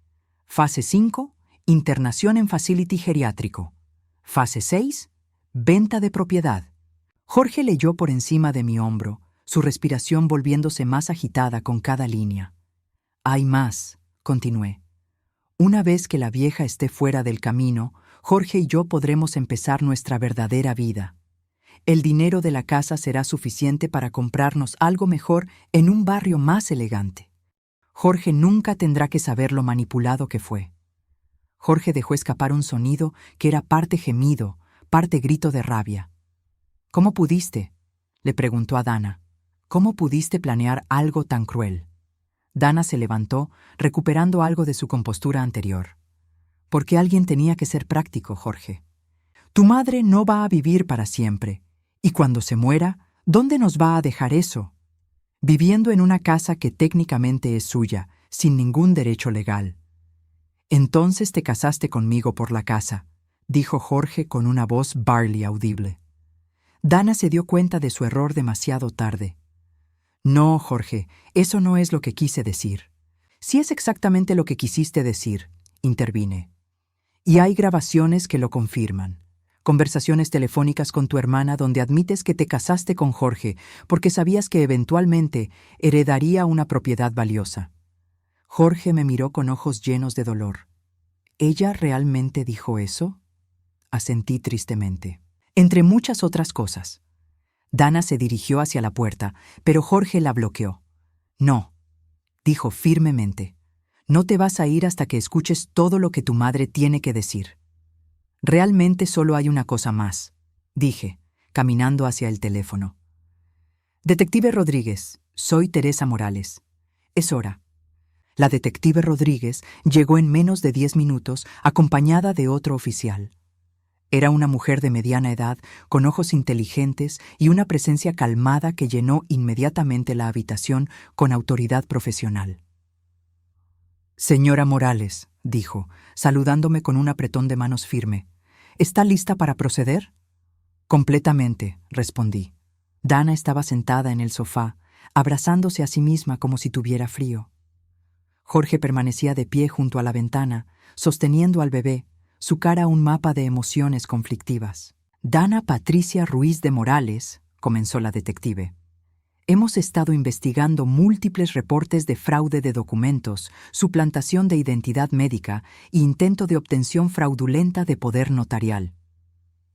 Fase 5. Internación en facility geriátrico. Fase 6. Venta de propiedad. Jorge leyó por encima de mi hombro, su respiración volviéndose más agitada con cada línea. Hay más, continué. Una vez que la vieja esté fuera del camino, Jorge y yo podremos empezar nuestra verdadera vida. El dinero de la casa será suficiente para comprarnos algo mejor en un barrio más elegante. Jorge nunca tendrá que saber lo manipulado que fue. Jorge dejó escapar un sonido que era parte gemido, parte grito de rabia. ¿Cómo pudiste?, le preguntó a Dana. ¿Cómo pudiste planear algo tan cruel? Dana se levantó, recuperando algo de su compostura anterior. Porque alguien tenía que ser práctico, Jorge. Tu madre no va a vivir para siempre, y cuando se muera, ¿dónde nos va a dejar eso? Viviendo en una casa que técnicamente es suya, sin ningún derecho legal. Entonces te casaste conmigo por la casa, dijo Jorge con una voz barely audible. Dana se dio cuenta de su error demasiado tarde. No, Jorge, eso no es lo que quise decir. Sí es exactamente lo que quisiste decir, intervine. Y hay grabaciones que lo confirman. Conversaciones telefónicas con tu hermana donde admites que te casaste con Jorge porque sabías que eventualmente heredaría una propiedad valiosa. Jorge me miró con ojos llenos de dolor. ¿Ella realmente dijo eso? Asentí tristemente. Entre muchas otras cosas. Dana se dirigió hacia la puerta, pero Jorge la bloqueó. No, dijo firmemente. No te vas a ir hasta que escuches todo lo que tu madre tiene que decir. Realmente solo hay una cosa más, dije, caminando hacia el teléfono. Detective Rodríguez, soy Teresa Morales. Es hora. La detective Rodríguez llegó en menos de 10 minutos acompañada de otro oficial. Era una mujer de mediana edad, con ojos inteligentes y una presencia calmada que llenó inmediatamente la habitación con autoridad profesional. Señora Morales, dijo, saludándome con un apretón de manos firme. ¿Está lista para proceder? Completamente, respondí. Dana estaba sentada en el sofá, abrazándose a sí misma como si tuviera frío. Jorge permanecía de pie junto a la ventana, sosteniendo al bebé, su cara un mapa de emociones conflictivas. Dana Patricia Ruiz de Morales, comenzó la detective. Hemos estado investigando múltiples reportes de fraude de documentos, suplantación de identidad médica e intento de obtención fraudulenta de poder notarial.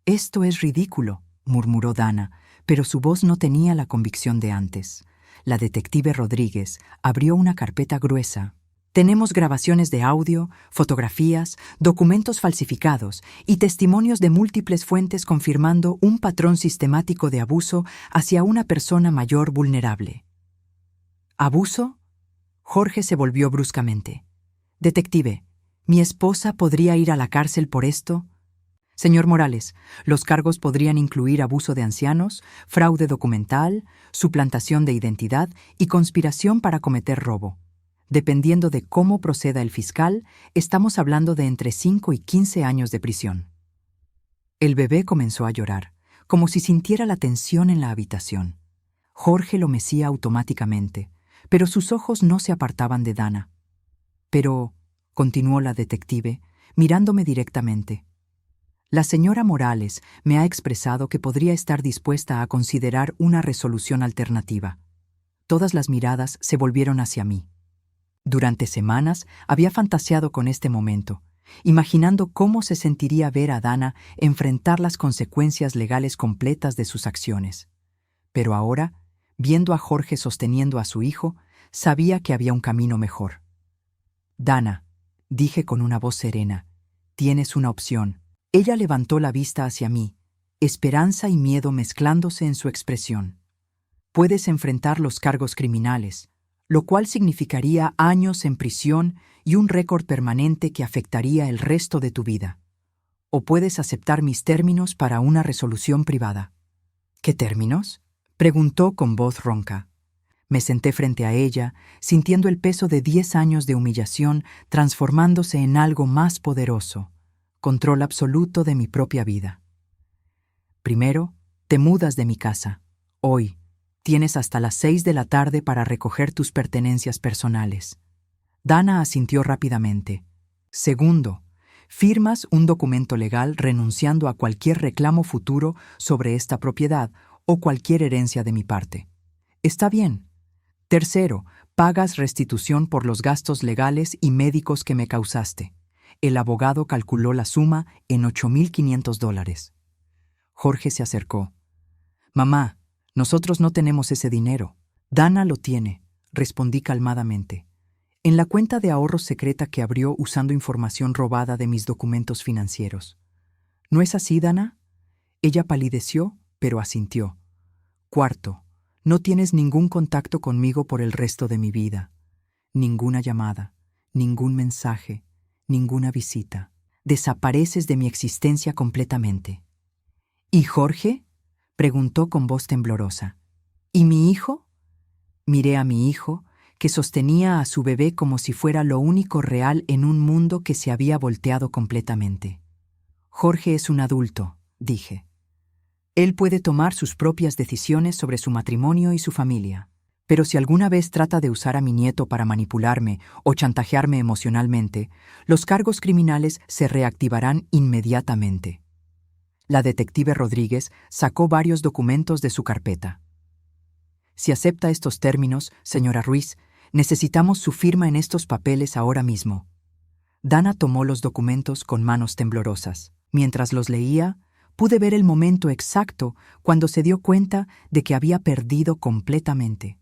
Esto es ridículo, murmuró Dana, pero su voz no tenía la convicción de antes. La detective Rodríguez abrió una carpeta gruesa. Tenemos grabaciones de audio, fotografías, documentos falsificados y testimonios de múltiples fuentes confirmando un patrón sistemático de abuso hacia una persona mayor vulnerable. ¿Abuso? Jorge se volvió bruscamente. Detective, ¿mi esposa podría ir a la cárcel por esto? Señor Morales, los cargos podrían incluir abuso de ancianos, fraude documental, suplantación de identidad y conspiración para cometer robo. Dependiendo de cómo proceda el fiscal, estamos hablando de entre 5 y 15 años de prisión. El bebé comenzó a llorar, como si sintiera la tensión en la habitación. Jorge lo mecía automáticamente, pero sus ojos no se apartaban de Dana. Pero, continuó la detective, mirándome directamente, la señora Morales me ha expresado que podría estar dispuesta a considerar una resolución alternativa. Todas las miradas se volvieron hacia mí. Durante semanas había fantaseado con este momento, imaginando cómo se sentiría ver a Dana enfrentar las consecuencias legales completas de sus acciones. Pero ahora, viendo a Jorge sosteniendo a su hijo, sabía que había un camino mejor. Dana, dije con una voz serena, tienes una opción. Ella levantó la vista hacia mí, esperanza y miedo mezclándose en su expresión. Puedes enfrentar los cargos criminales, lo cual significaría años en prisión y un récord permanente que afectaría el resto de tu vida. O puedes aceptar mis términos para una resolución privada. ¿Qué términos?, preguntó con voz ronca. Me senté frente a ella, sintiendo el peso de 10 años de humillación transformándose en algo más poderoso, control absoluto de mi propia vida. Primero, te mudas de mi casa. Hoy, tienes hasta las 6 de la tarde para recoger tus pertenencias personales. Dana asintió rápidamente. Segundo, firmas un documento legal renunciando a cualquier reclamo futuro sobre esta propiedad o cualquier herencia de mi parte. Está bien. Tercero, pagas restitución por los gastos legales y médicos que me causaste. El abogado calculó la suma en $8,500. Jorge se acercó. Mamá, nosotros no tenemos ese dinero. Dana lo tiene, respondí calmadamente. En la cuenta de ahorros secreta que abrió usando información robada de mis documentos financieros. ¿No es así, Dana? Ella palideció, pero asintió. Cuarto, no tienes ningún contacto conmigo por el resto de mi vida. Ninguna llamada, ningún mensaje, ninguna visita. Desapareces de mi existencia completamente. ¿Y Jorge?, preguntó con voz temblorosa. ¿Y mi hijo? Miré a mi hijo, que sostenía a su bebé como si fuera lo único real en un mundo que se había volteado completamente. Jorge es un adulto, dije. Él puede tomar sus propias decisiones sobre su matrimonio y su familia. Pero si alguna vez trata de usar a mi nieto para manipularme o chantajearme emocionalmente, los cargos criminales se reactivarán inmediatamente. La detective Rodríguez sacó varios documentos de su carpeta. Si acepta estos términos, señora Ruiz, necesitamos su firma en estos papeles ahora mismo. Dana tomó los documentos con manos temblorosas. Mientras los leía, pude ver el momento exacto cuando se dio cuenta de que había perdido completamente.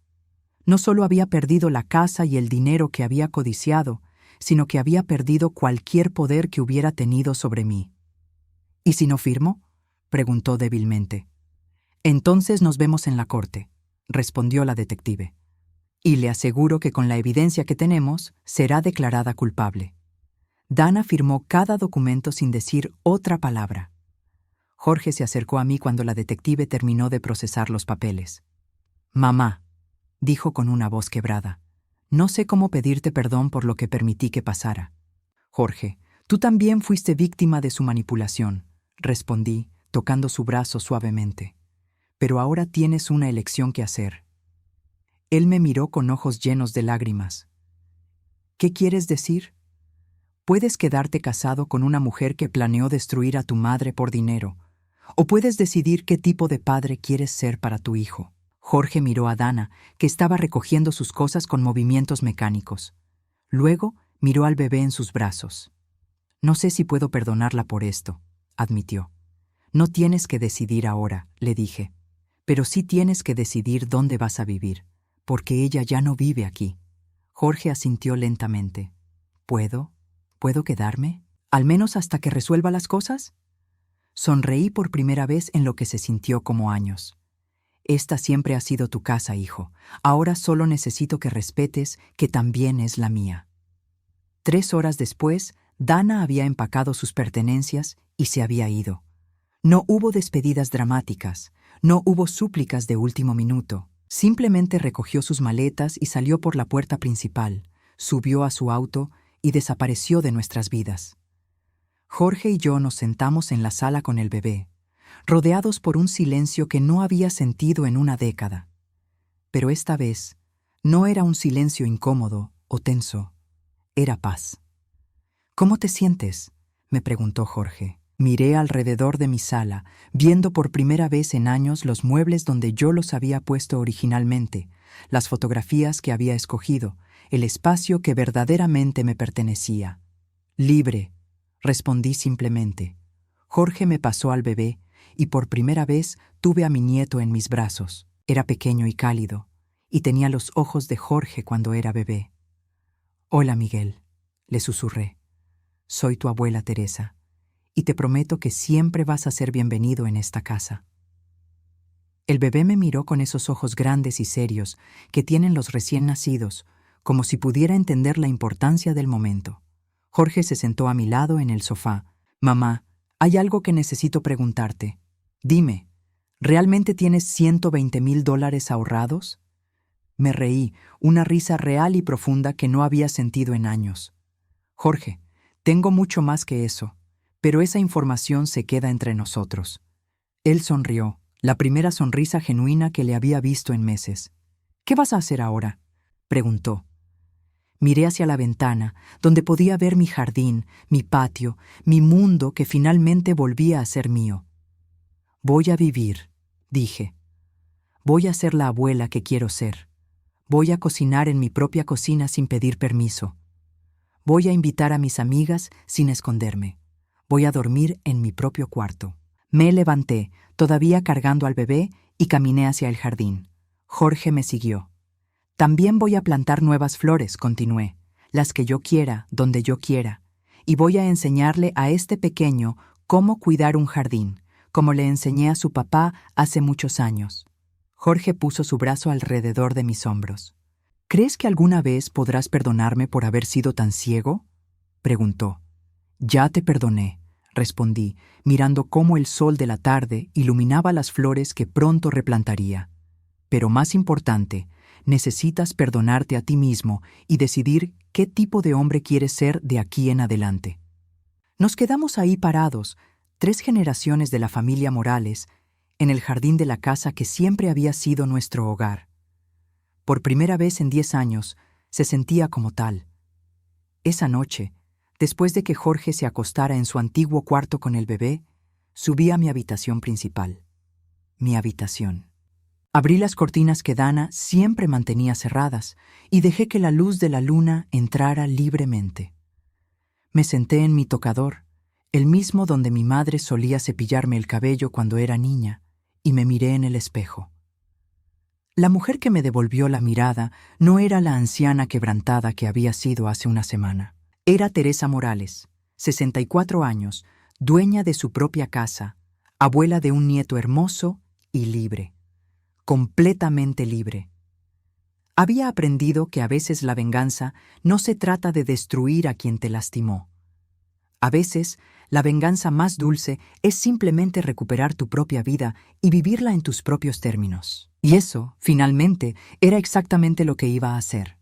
No solo había perdido la casa y el dinero que había codiciado, sino que había perdido cualquier poder que hubiera tenido sobre mí. ¿Y si no firmo?, preguntó débilmente. Entonces nos vemos en la corte, respondió la detective. Y le aseguro que con la evidencia que tenemos, será declarada culpable. Dana firmó cada documento sin decir otra palabra. Jorge se acercó a mí cuando la detective terminó de procesar los papeles. Mamá, dijo con una voz quebrada, no sé cómo pedirte perdón por lo que permití que pasara. Jorge, tú también fuiste víctima de su manipulación, respondí, tocando su brazo suavemente. Pero ahora tienes una elección que hacer. Él me miró con ojos llenos de lágrimas. ¿Qué quieres decir? Puedes quedarte casado con una mujer que planeó destruir a tu madre por dinero, o puedes decidir qué tipo de padre quieres ser para tu hijo. Jorge miró a Dana, que estaba recogiendo sus cosas con movimientos mecánicos. Luego miró al bebé en sus brazos. No sé si puedo perdonarla por esto, admitió. No tienes que decidir ahora, le dije, pero sí tienes que decidir dónde vas a vivir, porque ella ya no vive aquí. Jorge asintió lentamente. ¿Puedo quedarme? ¿Al menos hasta que resuelva las cosas? Sonreí por primera vez en lo que se sintió como años. Esta siempre ha sido tu casa, hijo. Ahora solo necesito que respetes que también es la mía. 3 horas después, Dana había empacado sus pertenencias y se había ido. No hubo despedidas dramáticas, no hubo súplicas de último minuto. Simplemente recogió sus maletas y salió por la puerta principal, subió a su auto y desapareció de nuestras vidas. Jorge y yo nos sentamos en la sala con el bebé, rodeados por un silencio que no había sentido en una década. Pero esta vez no era un silencio incómodo o tenso, era paz. ¿Cómo te sientes?, me preguntó Jorge. Miré alrededor de mi sala, viendo por primera vez en años los muebles donde yo los había puesto originalmente, las fotografías que había escogido, el espacio que verdaderamente me pertenecía. Libre, respondí simplemente. Jorge me pasó al bebé y por primera vez tuve a mi nieto en mis brazos. Era pequeño y cálido, y tenía los ojos de Jorge cuando era bebé. «Hola, Miguel», le susurré. «Soy tu abuela Teresa, y te prometo que siempre vas a ser bienvenido en esta casa». El bebé me miró con esos ojos grandes y serios que tienen los recién nacidos, como si pudiera entender la importancia del momento. Jorge se sentó a mi lado en el sofá. «Mamá, hay algo que necesito preguntarte. Dime, ¿realmente tienes $120,000 ahorrados?» Me reí, una risa real y profunda que no había sentido en años. «Jorge, tengo mucho más que eso, pero esa información se queda entre nosotros». Él sonrió, la primera sonrisa genuina que le había visto en meses. «¿Qué vas a hacer ahora?», preguntó. Miré hacia la ventana, donde podía ver mi jardín, mi patio, mi mundo que finalmente volvía a ser mío. «Voy a vivir», dije. «Voy a ser la abuela que quiero ser. Voy a cocinar en mi propia cocina sin pedir permiso. Voy a invitar a mis amigas sin esconderme. Voy a dormir en mi propio cuarto». Me levanté, todavía cargando al bebé, y caminé hacia el jardín. Jorge me siguió. «También voy a plantar nuevas flores», continué, «las que yo quiera, donde yo quiera, y voy a enseñarle a este pequeño cómo cuidar un jardín, como le enseñé a su papá hace muchos años». Jorge puso su brazo alrededor de mis hombros. «¿Crees que alguna vez podrás perdonarme por haber sido tan ciego?», preguntó. «Ya te perdoné», respondí, mirando cómo el sol de la tarde iluminaba las flores que pronto replantaría. «Pero más importante, necesitas perdonarte a ti mismo y decidir qué tipo de hombre quieres ser de aquí en adelante». Nos quedamos ahí parados, 3 generaciones de la familia Morales, en el jardín de la casa que siempre había sido nuestro hogar. Por primera vez en 10 años, se sentía como tal. Esa noche, después de que Jorge se acostara en su antiguo cuarto con el bebé, subí a mi habitación principal. Mi habitación. Abrí las cortinas que Dana siempre mantenía cerradas y dejé que la luz de la luna entrara libremente. Me senté en mi tocador, el mismo donde mi madre solía cepillarme el cabello cuando era niña, y me miré en el espejo. La mujer que me devolvió la mirada no era la anciana quebrantada que había sido hace una semana. Era Teresa Morales, 64 años, dueña de su propia casa, abuela de un nieto hermoso y libre. Completamente libre. Había aprendido que a veces la venganza no se trata de destruir a quien te lastimó. A veces, la venganza más dulce es simplemente recuperar tu propia vida y vivirla en tus propios términos. Y eso, finalmente, era exactamente lo que iba a hacer.